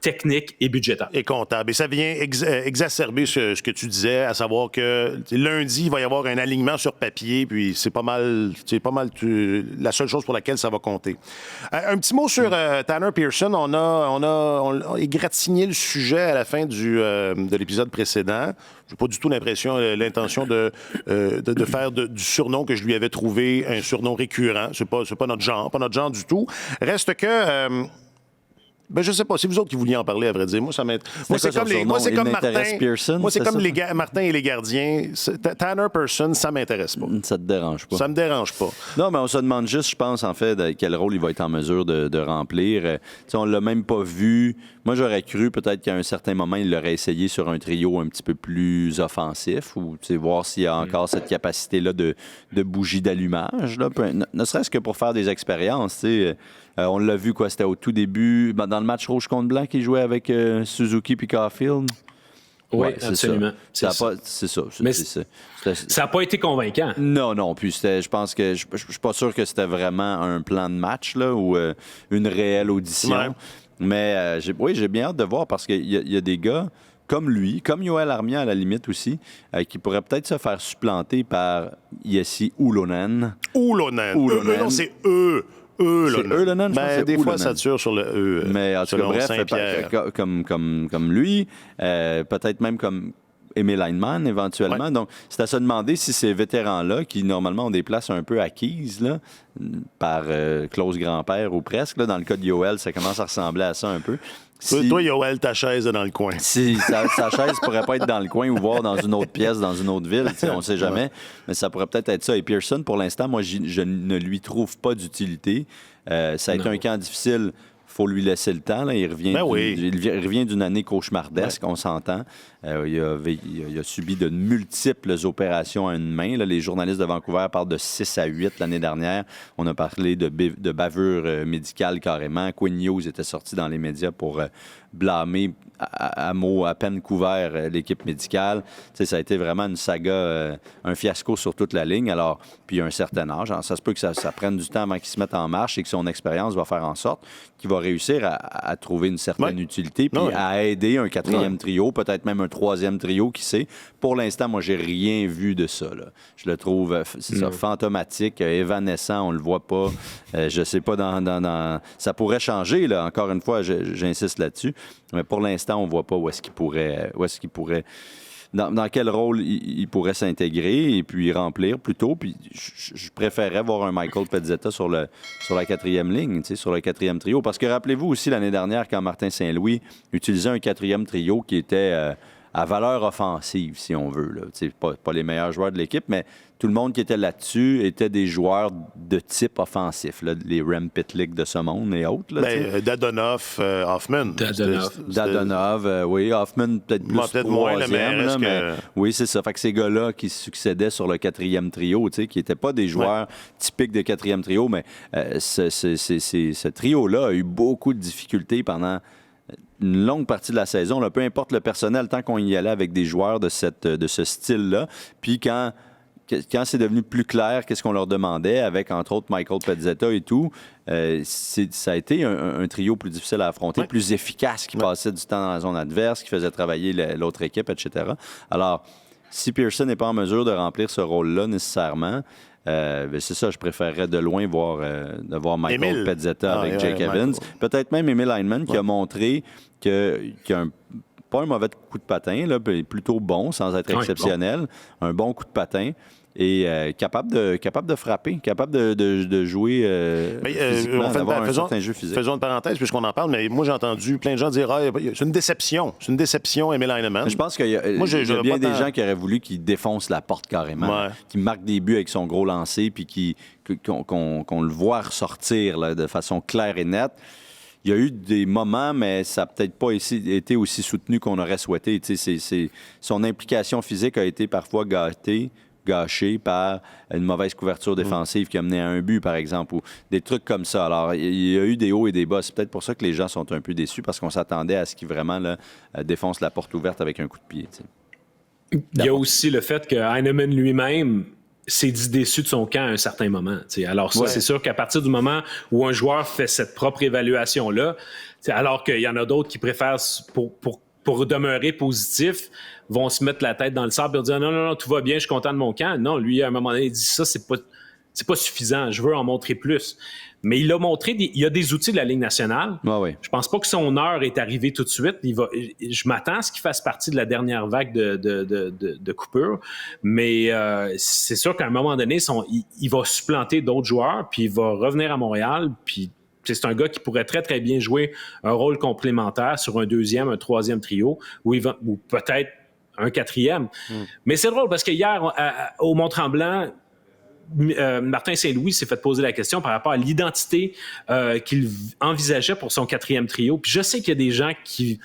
technique et budgétaire. Et comptable. Et ça vient exacerber ce que tu disais, à savoir que lundi, il va y avoir un alignement sur papier, puis c'est pas mal la seule chose pour laquelle ça va compter. Un petit mot sur Tanner Pearson. On a égratigné le sujet à la fin de l'épisode précédent. J'ai pas du tout l'intention de faire du surnom que je lui avais trouvé un surnom récurrent. C'est pas notre genre du tout. Reste que... je sais pas, c'est vous autres qui vouliez en parler, à vrai dire. Moi, c'est comme Martin. Pearson, moi, c'est comme Martin et les gardiens. Tanner Pearson, ça m'intéresse pas. Ça te dérange pas? Ça me dérange pas. Non, mais on se demande juste, je pense, en fait, quel rôle il va être en mesure de remplir. On l'a même pas vu. Moi, j'aurais cru peut-être qu'à un certain moment, il l'aurait essayé sur un trio un petit peu plus offensif ou voir s'il y a encore cette capacité-là de bougie d'allumage. Là. Ne serait-ce que pour faire des expériences, on l'a vu, c'était au tout début, dans le match rouge contre blanc qu'il jouait avec Suzuki puis Caulfield. Oui, absolument. C'est ça. Mais ça n'a pas été convaincant. Non. Puis je pense que je suis pas sûr que c'était vraiment un plan de match là, ou une réelle audition. Ouais. Mais j'ai bien hâte de voir parce qu'il y a des gars comme lui, comme Yoel Armia à la limite aussi, qui pourraient peut-être se faire supplanter par Jesse Ulonen. Non, c'est eux. Ulonen, des fois, ça tire sur le E. Mais en tout cas, bref, comme lui, peut-être même comme Emil Heinemann, éventuellement. Ouais. Donc, c'est à se demander si ces vétérans-là, qui normalement ont des places un peu acquises, là, par Claude Grand-Père ou presque, là, dans le cas de Yoel, ça commence à ressembler à ça un peu. Toi, Yoel, ta chaise est dans le coin. Si sa chaise pourrait pas être dans le coin ou voir dans une autre pièce, dans une autre ville, on ne sait jamais. Mais ça pourrait peut-être être ça. Et Pearson, pour l'instant, moi, je ne lui trouve pas d'utilité. Ça a été un camp difficile. Il faut lui laisser le temps. Là. Il revient d'une année cauchemardesque, on s'entend. Il a subi de multiples opérations à une main. Là. Les journalistes de Vancouver parlent de 6 à 8 l'année dernière. On a parlé de bavure médicale carrément. Quinn Hughes était sorti dans les médias pour blâmer à mots à peine couverts l'équipe médicale. Ça a été vraiment une saga, un fiasco sur toute la ligne. Alors, puis il a un certain âge. Alors, ça se peut que ça prenne du temps avant qu'il se mette en marche et que son expérience va faire en sorte qu'il va réussir à trouver une certaine utilité puis à aider un quatrième trio, peut-être même un troisième trio, qui sait. Pour l'instant, moi, j'ai rien vu de ça. Là. Je le trouve fantomatique, évanescent, on le voit pas. Je sais pas, ça pourrait changer, là. Encore une fois, j'insiste là-dessus. Mais pour l'instant, on voit pas où est-ce qu'il pourrait dans quel rôle il pourrait s'intégrer et puis remplir plutôt. Puis je préférerais voir un Michael Pezzetta sur la quatrième ligne, sur le quatrième trio. Parce que rappelez-vous aussi l'année dernière, quand Martin Saint-Louis utilisait un quatrième trio qui était à valeur offensive, si on veut. Là. Pas les meilleurs joueurs de l'équipe, mais tout le monde qui était là-dessus était des joueurs de type offensif, là, les Rem Pitlick de ce monde et autres. Là, Dadonov, Hoffman. Dadonov, oui. Hoffman peut-être plus peut-être moins, mais oui, c'est ça. Fait que ces gars-là qui succédaient sur le quatrième trio, qui n'étaient pas des joueurs typiques de quatrième trio, mais ce trio-là a eu beaucoup de difficultés pendant une longue partie de la saison, là, peu importe le personnel, tant qu'on y allait avec des joueurs de ce style-là. Puis quand quand c'est devenu plus clair qu'est-ce qu'on leur demandait, avec entre autres Michael Pezzetta et tout, ça a été un trio plus difficile à affronter, plus efficace, qui passait du temps dans la zone adverse, qui faisait travailler l'autre équipe, etc. Alors, si Pearson n'est pas en mesure de remplir ce rôle-là nécessairement, c'est ça, je préférerais de loin voir Michael Pezzetta avec Jake Evans. Peut-être même Emil Heinemann qui a montré qu'il a pas un mauvais coup de patin, là, plutôt bon, sans être exceptionnel. Bon. Un bon coup de patin. Et capable de frapper, capable de jouer physiquement, d'avoir un certain jeu physique. Faisons une parenthèse, puisqu'on en parle, mais moi, j'ai entendu plein de gens dire c'est une déception, Emil Heinemann. Je pense qu'il y a bien des gens qui auraient voulu qu'il défonce la porte carrément, qu'il marque des buts avec son gros lancer, puis qu'on le voit ressortir là, de façon claire et nette. Il y a eu des moments, mais ça n'a peut-être pas été aussi soutenu qu'on aurait souhaité. Son implication physique a été parfois gâché par une mauvaise couverture défensive qui a mené à un but, par exemple, ou des trucs comme ça. Alors, il y a eu des hauts et des bas. C'est peut-être pour ça que les gens sont un peu déçus, parce qu'on s'attendait à ce qu'il vraiment défonce la porte ouverte avec un coup de pied. Il y a aussi le fait que Heinemann lui-même s'est dit déçu de son camp à un certain moment. Alors ça, c'est sûr qu'à partir du moment où un joueur fait cette propre évaluation-là, alors qu'il y en a d'autres qui préfèrent, pour demeurer positif, vont se mettre la tête dans le sable et dire non, tout va bien, je suis content de mon camp. Non, lui, à un moment donné, il dit ça, c'est pas suffisant, je veux en montrer plus. Mais il a montré, il y a des outils de la Ligue nationale. Je pense pas que son heure est arrivée tout de suite. Je m'attends à ce qu'il fasse partie de la dernière vague de coupure. Mais c'est sûr qu'à un moment donné, il va supplanter d'autres joueurs, puis il va revenir à Montréal, puis c'est un gars qui pourrait très, très bien jouer un rôle complémentaire sur un deuxième, un troisième trio, ou peut-être un quatrième. Mais c'est drôle parce que hier, au Mont-Tremblant, Martin Saint-Louis s'est fait poser la question par rapport à l'identité qu'il envisageait pour son quatrième trio. Puis je sais qu'il y a des gens qui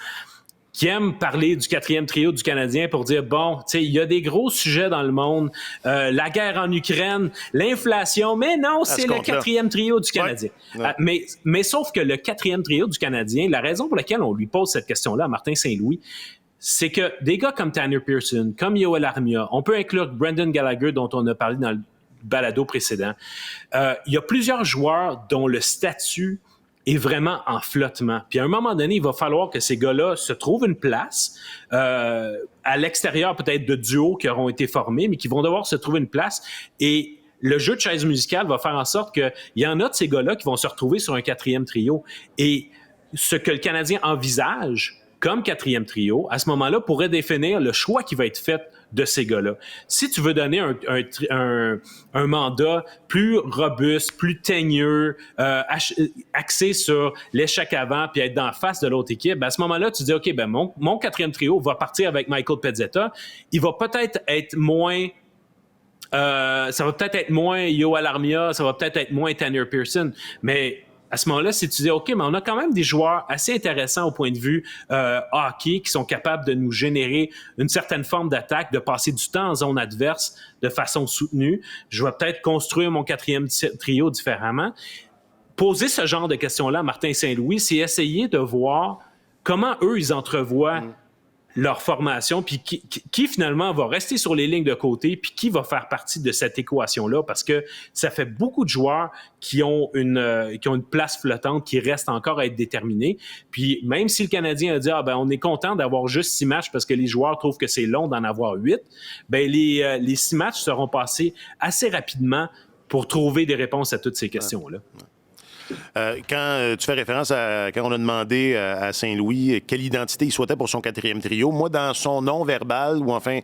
aiment parler du quatrième trio du Canadien pour dire, bon, tu sais, il y a des gros sujets dans le monde, la guerre en Ukraine, l'inflation, mais non, c'est le quatrième trio du Canadien. Mais sauf que le quatrième trio du Canadien, la raison pour laquelle on lui pose cette question-là à Martin Saint-Louis, c'est que des gars comme Tanner Pearson, comme Yoel Armia, on peut inclure Brendan Gallagher, dont on a parlé dans le balado précédent, il y a plusieurs joueurs dont le statut est vraiment en flottement. Puis à un moment donné, il va falloir que ces gars-là se trouvent une place à l'extérieur peut-être de duos qui auront été formés, mais qui vont devoir se trouver une place. Et le jeu de chaise musicale va faire en sorte qu'il y en a de ces gars-là qui vont se retrouver sur un quatrième trio. Et ce que le Canadien envisage comme quatrième trio, à ce moment-là, pourrait définir le choix qui va être fait de ces gars-là. Si tu veux donner un mandat plus robuste, plus teigneux, axé sur l'échec avant puis être dans face de l'autre équipe, ben à ce moment-là, tu dis, OK, ben mon quatrième trio va partir avec Michael Pezzetta. Il va peut-être être moins... ça va peut-être être moins Yoel Armia, ça va peut-être être moins Tanner Pearson, mais... À ce moment-là, si tu dis, OK, mais on a quand même des joueurs assez intéressants au point de vue hockey qui sont capables de nous générer une certaine forme d'attaque, de passer du temps en zone adverse de façon soutenue. Je vais peut-être construire mon quatrième trio différemment. Poser ce genre de questions-là à Martin Saint-Louis, c'est essayer de voir comment eux, ils entrevoient leur formation, puis qui finalement va rester sur les lignes de côté, puis qui va faire partie de cette équation-là, parce que ça fait beaucoup de joueurs qui ont une place flottante, qui restent encore à être déterminés. Puis même si le Canadien a dit on est content d'avoir juste 6 matchs parce que les joueurs trouvent que c'est long d'en avoir 8, ben les 6 matchs seront passés assez rapidement pour trouver des réponses à toutes ces questions-là. Quand tu fais référence à quand on a demandé à Saint-Louis quelle identité il souhaitait pour son quatrième trio, moi, dans son nom verbal, ou enfin,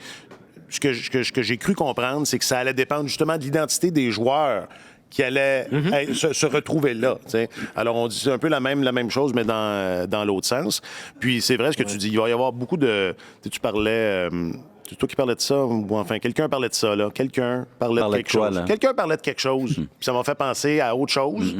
ce que j'ai cru comprendre, c'est que ça allait dépendre justement de l'identité des joueurs qui allaient se retrouver là. T'sais. Alors, on dit un peu la même chose, mais dans l'autre sens. Puis, c'est vrai ce que tu dis. Il va y avoir beaucoup de... Tu parlais... C'est toi qui parlais de ça, ou enfin, quelqu'un parlait de ça, là. Quelqu'un parlait de quelque chose. Quelqu'un parlait de quelque chose, puis ça m'a fait penser à autre chose.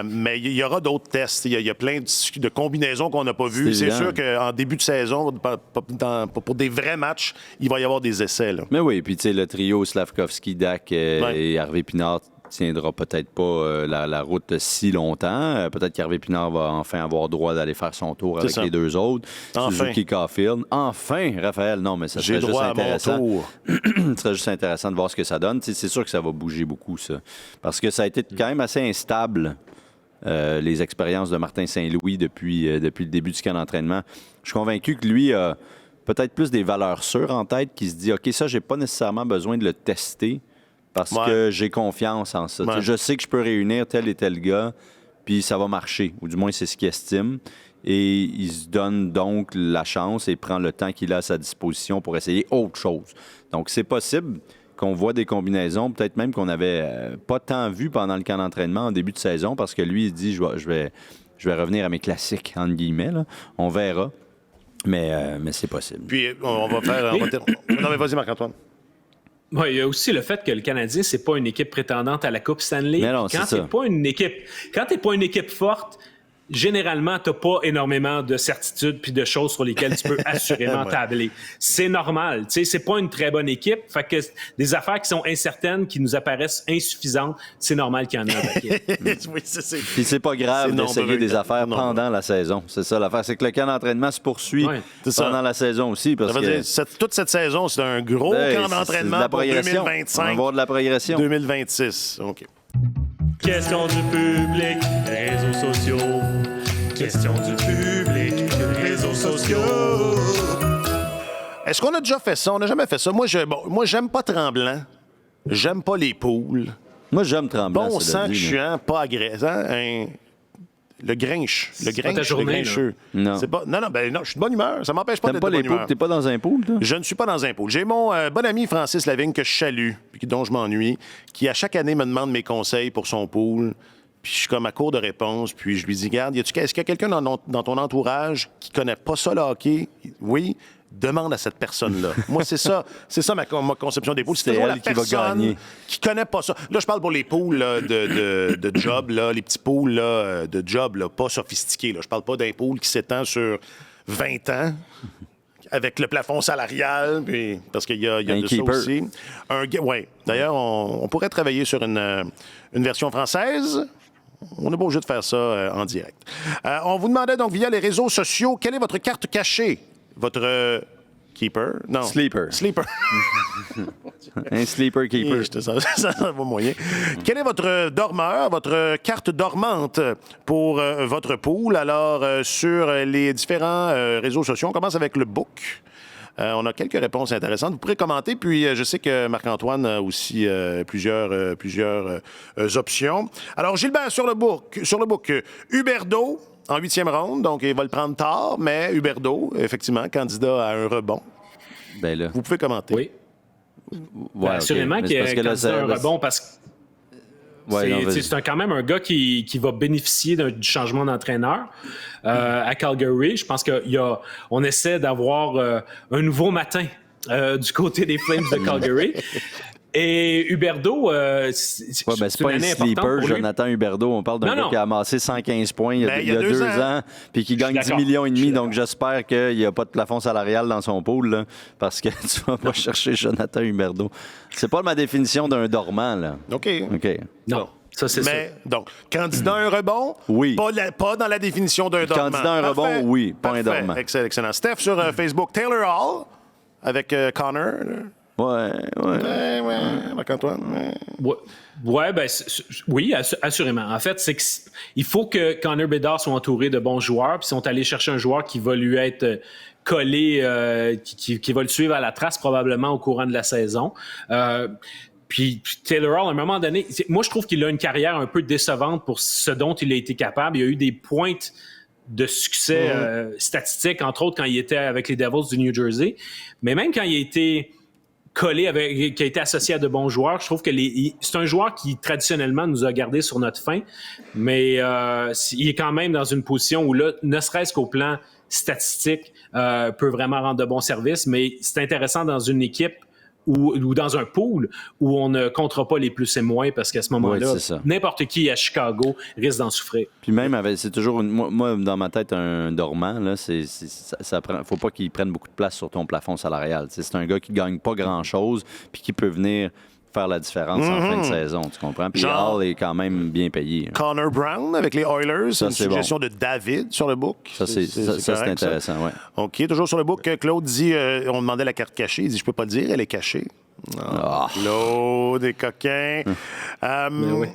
Mais il y aura d'autres tests. Il y a plein de combinaisons qu'on n'a pas vues. C'est sûr qu'en début de saison, pour des vrais matchs, il va y avoir des essais. Là. Mais oui, puis tu sais, le trio Slavkovski, Dak et Harvey Pinard, tiendra peut-être pas la route si longtemps. Peut-être qu'Hervé Pinard va enfin avoir droit d'aller faire son tour avec les deux autres. Suzuki Caulfield. Enfin, Raphaël. Non, mais ça serait juste intéressant. Ce serait juste intéressant de voir ce que ça donne. C'est sûr que ça va bouger beaucoup, ça. Parce que ça a été quand même assez instable, les expériences de Martin Saint-Louis depuis le début du camp d'entraînement. Je suis convaincu que lui a peut-être plus des valeurs sûres en tête, qui se dit, OK, ça, j'ai pas nécessairement besoin de le tester parce que j'ai confiance en ça. Je sais que je peux réunir tel et tel gars, puis ça va marcher, ou du moins, c'est ce qu'il estime. Et il se donne donc la chance et prend le temps qu'il a à sa disposition pour essayer autre chose. Donc, c'est possible qu'on voit des combinaisons, peut-être même qu'on n'avait pas tant vu pendant le camp d'entraînement en début de saison, parce que lui, il dit, je vais revenir à mes classiques, entre guillemets. Là. On verra. Mais c'est possible. Puis, on va faire... Non, mais vas-y, Marc-Antoine. Ouais, il y a aussi le fait que le Canadien, c'est pas une équipe prétendante à la Coupe Stanley. Mais non, quand t'es pas une équipe forte, généralement, tu n'as pas énormément de certitudes puis de choses sur lesquelles tu peux assurément tabler. C'est normal. Tu sais, c'est pas une très bonne équipe. Fait que des affaires qui sont incertaines, qui nous apparaissent insuffisantes, c'est normal qu'il y en ait un paquet. Oui, c'est... Puis c'est pas grave d'essayer des affaires pendant la saison. C'est ça l'affaire. C'est que le camp d'entraînement se poursuit pendant la saison aussi. Parce que toute cette saison, c'est un gros camp d'entraînement pour 2025. On va avoir de la progression. 2026. OK. Question du public, réseaux sociaux. Question du public, réseaux sociaux. Est-ce qu'on a déjà fait ça? On n'a jamais fait ça. Moi, j'aime pas Tremblant. J'aime pas les poules. Moi, j'aime Tremblant. Bon sang chiant, pas agressant. Le Grinch. Le Grincheux. Non. C'est pas... non, je suis de bonne humeur. Ça m'empêche pas d'être de bonne humeur. T'es pas dans un pool, toi? Je ne suis pas dans un pool. J'ai mon bon ami Francis Lavigne que je salue, puis dont je m'ennuie, qui à chaque année me demande mes conseils pour son pool. Puis je suis comme à court de réponse, puis je lui dis, regarde, est-ce qu'il y a quelqu'un dans ton entourage qui connaît pas ça, le hockey? Oui. Demande à cette personne-là. Moi, c'est ça ma conception des poules. C'est toujours la personne qui connaît pas ça. Là, je parle pour les poules là, de job, là, les petits poules là, de job là, pas sophistiqués. Là. Je parle pas d'un pool qui s'étend sur 20 ans avec le plafond salarial, puis, parce qu'il y a de keeper. Ça aussi. Oui. D'ailleurs, on pourrait travailler sur une version française. On n'est pas obligé de faire ça en direct. On vous demandait donc via les réseaux sociaux, quelle est votre carte cachée? Votre keeper? Non. Sleeper. Un sleeper keeper. Ça va moyen. Quel est votre dormeur, votre carte dormante pour votre pool? Alors, sur les différents réseaux sociaux, on commence avec le book. On a quelques réponses intéressantes. Vous pourrez commenter. Puis, je sais que Marc-Antoine a aussi plusieurs options. Alors, Gilbert, sur le book, Huberdeau, en 8e ronde, donc il va le prendre tard, mais Huberdeau, effectivement, candidat à un rebond. Ben là. Vous pouvez commenter. Oui. Ouais, assurément qu'il est candidat à un rebond parce que c'est quand même un gars qui va bénéficier du changement d'entraîneur à Calgary. Je pense qu'on essaie d'avoir un nouveau matin du côté des Flames de Calgary. Et Huberdeau, c'est pas un sleeper, Jonathan Huberdeau. On parle d'un gars qui a amassé 115 points il y a 2 ans, puis qui gagne 10 millions et demi. Donc, j'espère qu'il n'y a pas de plafond salarial dans son pool, là, parce que tu vas pas chercher Jonathan Huberdeau. C'est pas ma définition d'un dormant, là. OK. Non. Ça, c'est mais, donc, candidat à un rebond, oui. Pas dans la définition d'un dormant. Candidat à un rebond, oui, pas un dormant. Excellent. Steph sur Facebook, Taylor Hall, avec Connor. Ouais. Marc-Antoine. Ouais, oui, assurément. En fait, c'est il faut que Connor Bedard soit entouré de bons joueurs, puis ils sont allés chercher un joueur qui va lui être collé, qui va le suivre à la trace probablement au courant de la saison. Puis Taylor Hall, à un moment donné, moi, je trouve qu'il a une carrière un peu décevante pour ce dont il a été capable. Il a eu des pointes de succès statistiques, entre autres quand il était avec les Devils du New Jersey. Mais même quand il a été qui a été associé à de bons joueurs, je trouve que c'est un joueur qui, traditionnellement, nous a gardés sur notre faim. Mais il est quand même dans une position où, là, ne serait-ce qu'au plan statistique, peut vraiment rendre de bons services. Mais c'est intéressant dans une équipe ou dans un pool où on ne comptera pas les plus et moins parce qu'à ce moment-là, n'importe qui à Chicago risque d'en souffrir. Puis même, c'est toujours, moi, dans ma tête, un dormant, là, faut pas qu'il prenne beaucoup de place sur ton plafond salarial. C'est un gars qui gagne pas grand-chose puis qui peut venir faire la différence en fin de saison, tu comprends? Puis Hall est quand même bien payé. Connor Brown avec les Oilers, c'est une suggestion de David sur le book. Ça, c'est intéressant, oui. OK, toujours sur le book, Claude dit, on demandait la carte cachée, il dit, je peux pas le dire, elle est cachée. Claude, des coquins. Oui.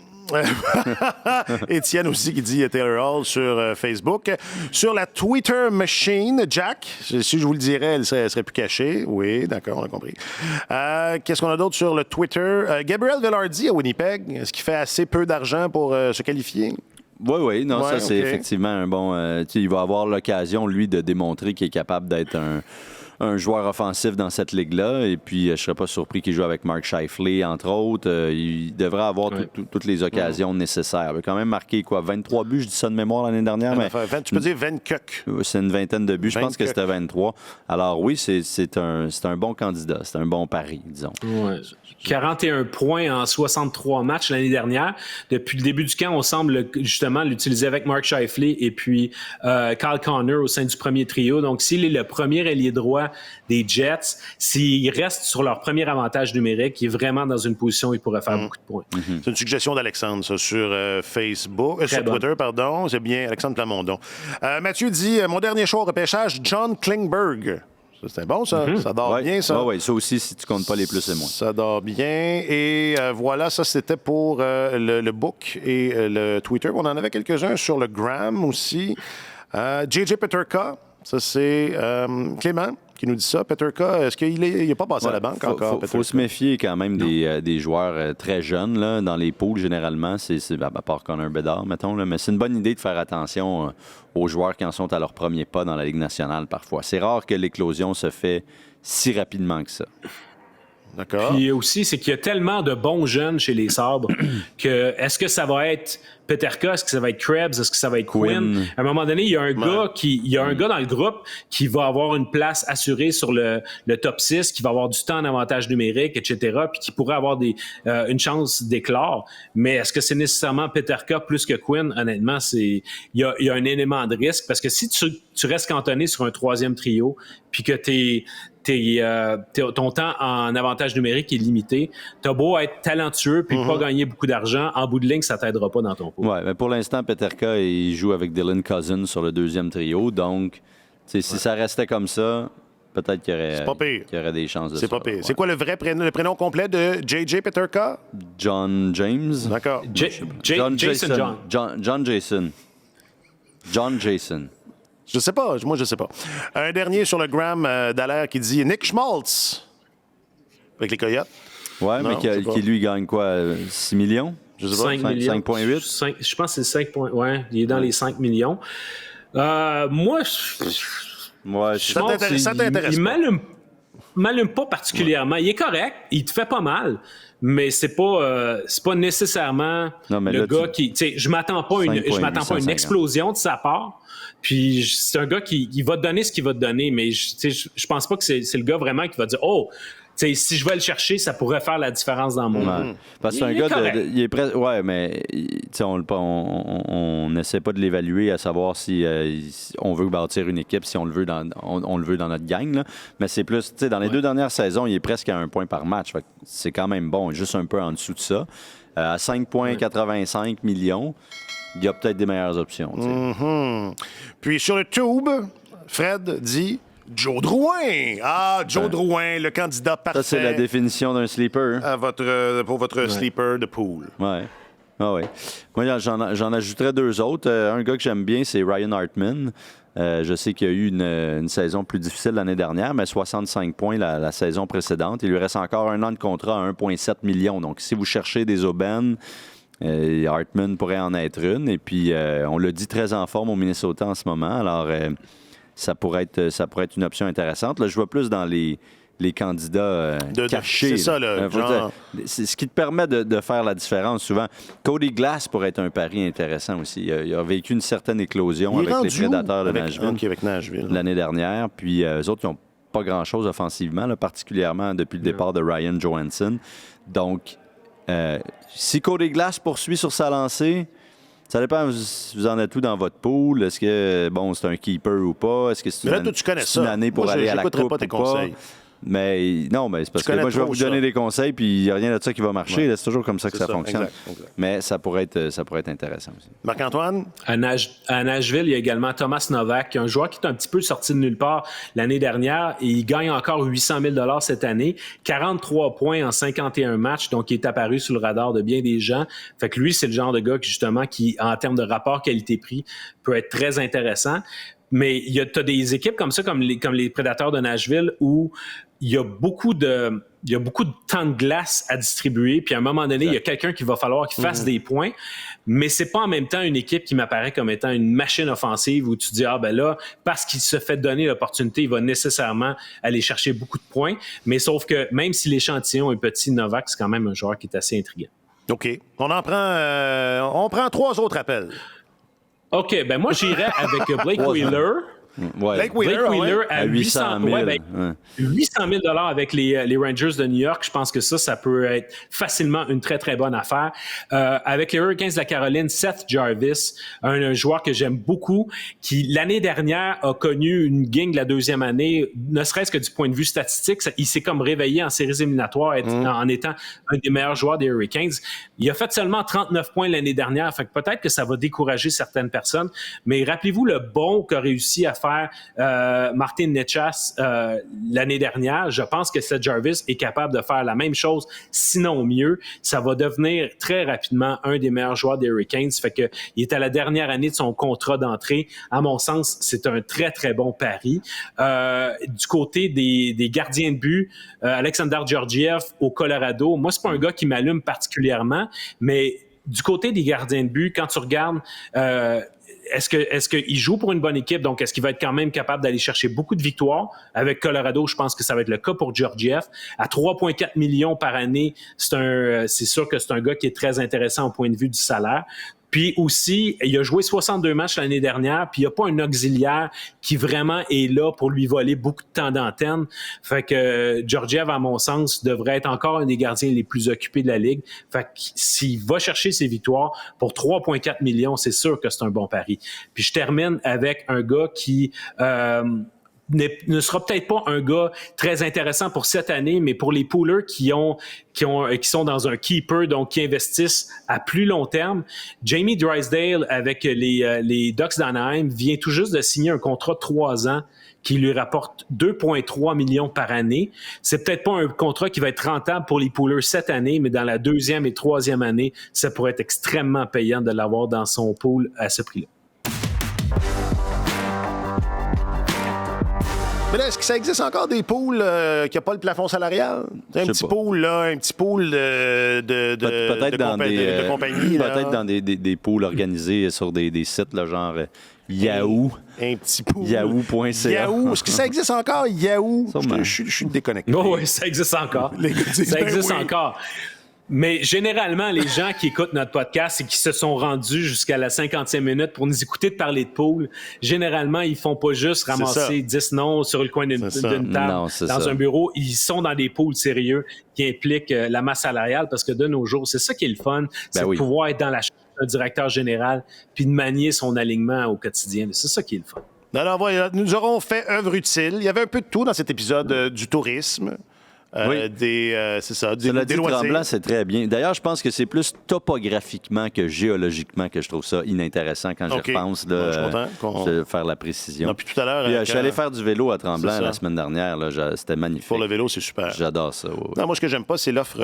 Étienne aussi qui dit Taylor Hall sur Facebook. Sur la Twitter machine, Jack, si je vous le dirais, elle serait plus cachée. Oui, d'accord, on a compris. Qu'est-ce qu'on a d'autre sur le Twitter? Gabriel Velarde à Winnipeg, est-ce qu'il fait assez peu d'argent pour se qualifier? Oui, non, ça c'est effectivement un bon... il va avoir l'occasion, lui, de démontrer qu'il est capable d'être un joueur offensif dans cette ligue-là. Et puis, je ne serais pas surpris qu'il joue avec Mark Scheifele, entre autres. Il devrait avoir toutes les occasions nécessaires. Il a quand même marqué, 23 buts, je dis ça de mémoire l'année dernière. Mais... tu peux dire 20 cucs. C'est une vingtaine de buts. Je pense que c'était 23. Alors oui, c'est un bon candidat. C'est un bon pari, disons. Ouais. 41 points en 63 matchs l'année dernière. Depuis le début du camp, on semble justement l'utiliser avec Mark Scheifele et puis Kyle Connor au sein du premier trio. Donc, s'il est le premier ailier droit des Jets, s'il reste sur leur premier avantage numérique, il est vraiment dans une position où il pourrait faire beaucoup de points. C'est une suggestion d'Alexandre, ça, sur Facebook, sur Twitter, pardon. C'est bien, Alexandre Plamondon. Mathieu dit, mon dernier choix au repêchage, John Klingberg. C'était bon, ça. Ça dort bien, ça. Oui, ça aussi, si tu comptes pas les plus et moins. Ça dort bien. Et voilà, ça, c'était pour le book et le Twitter. On en avait quelques-uns sur le Gram aussi. J.J. Peterka, ça, c'est Clément qui nous dit ça. Peterka, est-ce qu'il n'est pas passé à la banque encore? Il faut se méfier quand même des joueurs très jeunes là, dans les poules, généralement. C'est à part Connor Bedard, mettons. Là, mais c'est une bonne idée de faire attention aux joueurs qui en sont à leur premier pas dans la Ligue nationale, parfois. C'est rare que l'éclosion se fait si rapidement que ça. D'accord. Puis aussi, c'est qu'il y a tellement de bons jeunes chez les Sabres que est-ce que ça va être Peterka, est-ce que ça va être Krebs, est-ce que ça va être Quinn? À un moment donné, il y a un gars dans le groupe qui va avoir une place assurée sur le top 6, qui va avoir du temps en avantage numérique, etc., puis qui pourrait avoir une chance d'éclore. Mais est-ce que c'est nécessairement Peterka plus que Quinn? Honnêtement, il y a un élément de risque parce que si tu restes cantonné sur un troisième trio, puis que ton temps en avantage numérique est limité, t'as beau être talentueux puis pas gagner beaucoup d'argent, en bout de ligne, ça t'aidera pas dans ton pot. Oui, mais pour l'instant, Peterka, il joue avec Dylan Cousins sur le deuxième trio. Donc, si ça restait comme ça, peut-être qu'il y aurait des chances de ça. C'est pas pire. Ouais. C'est quoi le prénom complet de J.J. Peterka? John James. D'accord. John Jason. Je sais pas. Moi, je sais pas. Un dernier sur le Gram d'Alaire qui dit Nick Schmaltz avec les Coyotes. Oui, mais qui lui gagne quoi? 6 millions? Je sais pas. 5,8? Je pense que c'est 5 points. Ouais, il est dans les 5 millions. Moi, je pense qu'il m'allume pas particulièrement. Il est correct, il te fait pas mal, mais c'est pas nécessairement le gars qui... Je m'attends pas à une explosion de sa part. Puis c'est un gars qui va te donner ce qu'il va te donner, mais je pense pas que c'est le gars vraiment qui va dire « Oh! » si je vais le chercher, ça pourrait faire la différence dans mon monde. Parce que c'est un gars il est presque. Ouais, mais on n'essaie pas de l'évaluer à savoir si on veut bâtir une équipe, si on le veut on le veut dans notre gang. Là. Mais c'est plus, dans les 2 dernières saisons, il est presque à 1 point par match. Fait que c'est quand même bon, juste un peu en dessous de ça. À 5,85 millions, il y a peut-être des meilleures options. Puis sur le tube, Fred dit. Joe Drouin! Joe Drouin, le candidat parfait. Ça, c'est la définition d'un sleeper. Pour votre sleeper de pool. Oui. Moi, j'en ajouterais 2 autres. Un gars que j'aime bien, c'est Ryan Hartman. Je sais qu'il y a eu une saison plus difficile l'année dernière, mais 65 points la saison précédente. Il lui reste encore 1 an de contrat à 1,7 million. Donc, si vous cherchez des aubaines, Hartman pourrait en être une. Et puis, on l'a dit, très en forme au Minnesota en ce moment. Alors... Ça pourrait être une option intéressante. Là, je vois plus dans les candidats cachés. C'est ça, là. C'est ce qui te permet de faire la différence souvent. Cody Glass pourrait être un pari intéressant aussi. Il a vécu une certaine éclosion avec les Prédateurs de Nashville l'année dernière. Puis eux autres, ils n'ont pas grand-chose offensivement, là, particulièrement depuis le départ de Ryan Johansson. Donc, si Cody Glass poursuit sur sa lancée... Ça dépend, vous en êtes où dans votre pool. Est-ce que, c'est un keeper ou pas? Est-ce que c'est une année pour aller à la coupe ou pas? Mais non, mais c'est parce que moi, je vais vous donner des conseils, puis il n'y a rien de ça qui va marcher. Là, c'est toujours comme ça que ça fonctionne. Exact. Mais ça pourrait être intéressant aussi. Marc-Antoine? À Nashville, il y a également Thomas Novak, un joueur qui est un petit peu sorti de nulle part l'année dernière et il gagne encore 800 000 cette année. 43 points en 51 matchs, donc il est apparu sur le radar de bien des gens. Fait que lui, c'est le genre de gars qui, en termes de rapport qualité-prix, peut être très intéressant. Mais tu as des équipes comme ça, comme les Prédateurs de Nashville, où il y a beaucoup de temps de glace à distribuer, puis à un moment donné, il y a quelqu'un qui va falloir qu'il fasse des points, mais c'est pas en même temps une équipe qui m'apparaît comme étant une machine offensive où tu dis, là, parce qu'il se fait donner l'opportunité, il va nécessairement aller chercher beaucoup de points, mais sauf que même si l'échantillon est petit, Novak, c'est quand même un joueur qui est assez intriguant. OK. On prend 3 autres appels. OK, moi, j'irais avec Blake Wheeler. Ouais. Blake Wheeler à 800 000. 800 000 avec les Rangers de New York. Je pense que ça peut être facilement une très, très bonne affaire. Avec les Hurricanes de la Caroline, Seth Jarvis, un joueur que j'aime beaucoup, qui l'année dernière a connu une gang la deuxième année, ne serait-ce que du point de vue statistique. Il s'est comme réveillé en séries éliminatoires en étant un des meilleurs joueurs des Hurricanes. Il a fait seulement 39 points l'année dernière. Fait que peut-être que ça va décourager certaines personnes. Mais rappelez-vous le bond qu'a réussi à faire Martin Necas l'année dernière. Je pense que Seth Jarvis est capable de faire la même chose, sinon mieux. Ça va devenir très rapidement un des meilleurs joueurs des Hurricanes. Fait que il est à la dernière année de son contrat d'entrée. À mon sens, c'est un très, très bon pari. Du côté des gardiens de but, Alexander Georgiev au Colorado, moi, c'est pas un gars qui m'allume particulièrement, mais du côté des gardiens de but, quand tu regardes est-ce qu'il joue pour une bonne équipe? Donc, est-ce qu'il va être quand même capable d'aller chercher beaucoup de victoires? Avec Colorado, je pense que ça va être le cas pour Georgiev. À 3,4 millions par année, c'est sûr que c'est un gars qui est très intéressant au point de vue du salaire. Puis aussi, il a joué 62 matchs l'année dernière, puis il n'y a pas un auxiliaire qui vraiment est là pour lui voler beaucoup de temps d'antenne. Fait que Georgiev, à mon sens, devrait être encore un des gardiens les plus occupés de la Ligue. Fait que s'il va chercher ses victoires pour 3,4 millions, c'est sûr que c'est un bon pari. Puis je termine avec un gars qui ne sera peut-être pas un gars très intéressant pour cette année, mais pour les poolers qui sont dans un keeper, donc qui investissent à plus long terme. Jamie Drysdale avec les Ducks d'Anaheim vient tout juste de signer un contrat de 3 ans qui lui rapporte 2,3 millions par année. C'est peut-être pas un contrat qui va être rentable pour les poolers cette année, mais dans la 2e et 3e année, ça pourrait être extrêmement payant de l'avoir dans son pool à ce prix-là. Mais là, est-ce que ça existe encore des pools qui n'ont pas le plafond salarial? Un petit pool de compagnie. Peut-être dans des pools organisés sur des sites là, genre Yahoo. Un petit pool. Yahoo.ca. Yahoo. Est-ce que ça existe encore, Yahoo? Je suis déconnecté. Oui, ça existe encore. Ça existe encore. Mais généralement, les gens qui écoutent notre podcast et qui se sont rendus jusqu'à la 50e minute pour nous écouter de parler de pool, généralement, ils font pas juste ramasser 10 noms sur le coin d'une table dans un bureau. Ils sont dans des pools sérieux qui impliquent la masse salariale parce que de nos jours, c'est ça qui est le fun, c'est de pouvoir être dans la chambre d'un directeur général puis de manier son alignement au quotidien. C'est ça qui est le fun. Alors voilà, nous aurons fait œuvre utile. Il y avait un peu de tout dans cet épisode du tourisme. C'est ça, des loisirs. Tremblant, c'est très bien. D'ailleurs, je pense que c'est plus topographiquement que géologiquement que je trouve ça inintéressant quand j'y repense, de faire la précision. Non, puis tout à l'heure... je suis allé faire du vélo à Tremblant la semaine dernière. Là, c'était magnifique. Pour le vélo, c'est super. J'adore ça. Non, moi, ce que j'aime pas, c'est l'offre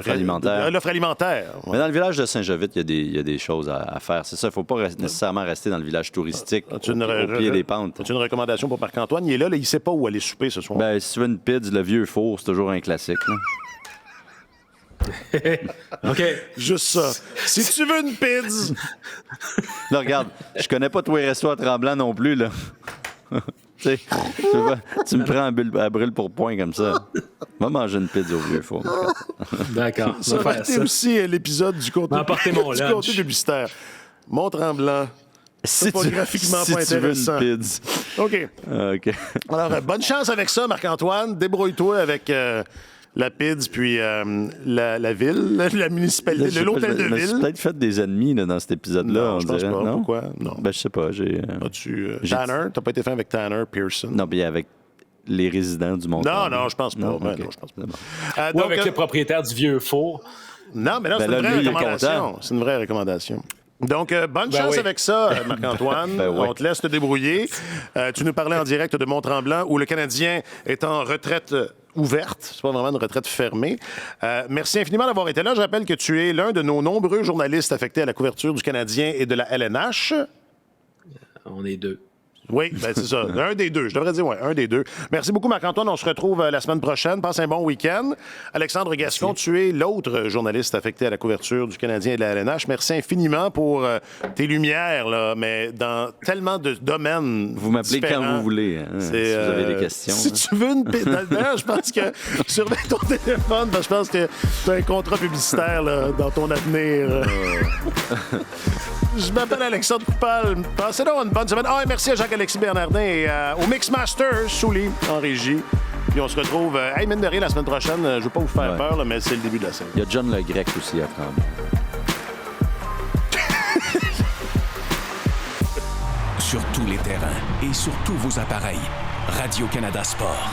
alimentaire. L'offre alimentaire. Ouais. Mais dans le village de Saint-Jovite, il y a des choses à faire. C'est ça, il ne faut pas nécessairement rester dans le village touristique au pied des pentes. As-tu une recommandation pour Marc-Antoine? Il est là, il ne sait pas où aller souper ce soir. Ben, si tu veux une pizza, le vieux four, c'est toujours un classique. OK. Juste ça. Si tu veux une pizza... Là, regarde, je connais pas tous les restos à Tremblant non plus, là. Tu me prends à brûle pour point comme ça. Va manger une pizza au vieux four. D'accord. Ça va être aussi l'épisode du côté publicitaire. Mont-Tremblant. Topographiquement pas intéressant. Tu veux une pizza. OK. Alors, bonne chance avec ça, Marc-Antoine. Débrouille-toi avec la pizza, puis la ville, la municipalité, l'hôtel de ville. J'ai peut-être fait des ennemis dans cet épisode-là, non, je pense pas. Non? Pourquoi? Non. Ben, je sais pas. Tanner? T'as pas été fait avec Tanner Pearson? Non, puis avec les résidents du Mont-Tremblant? Non, je pense pas. Non, je pense pas. Ou avec le propriétaire du vieux four. Non, mais là, c'est une vraie recommandation. C'est une vraie recommandation. Donc, bonne chance avec ça, Marc-Antoine. On te laisse te débrouiller. Tu nous parlais en direct de Mont-Tremblant, où le Canadien est en retraite ouverte. C'est pas vraiment une retraite fermée. Merci infiniment d'avoir été là. Je rappelle que tu es l'un de nos nombreux journalistes affectés à la couverture du Canadien et de la LNH. On est 2. Oui, ben c'est ça. Un des deux. Je devrais dire, un des deux. Merci beaucoup, Marc-Antoine. On se retrouve la semaine prochaine. Passe un bon week-end. Alexandre Gascon, tu es l'autre journaliste affecté à la couverture du Canadien et de la LNH. Merci infiniment pour tes lumières, là, mais dans tellement de domaines. Vous m'appelez différents. Quand vous voulez, hein, si vous avez des questions. Si tu veux une d'ailleurs, je pense que surveille ton téléphone, parce que je pense que tu as un contrat publicitaire là, dans ton avenir. Je m'appelle Alexandre Coupal. Passez donc une bonne semaine. Et merci à Jacques-Alexis Bernardin et au Mixmaster, Souli, en régie. Puis on se retrouve, mine de rien, la semaine prochaine. Je ne veux pas vous faire peur, là, mais c'est le début de la scène. Il y a John Le Grec aussi à prendre. Sur tous les terrains et sur tous vos appareils, Radio-Canada Sport.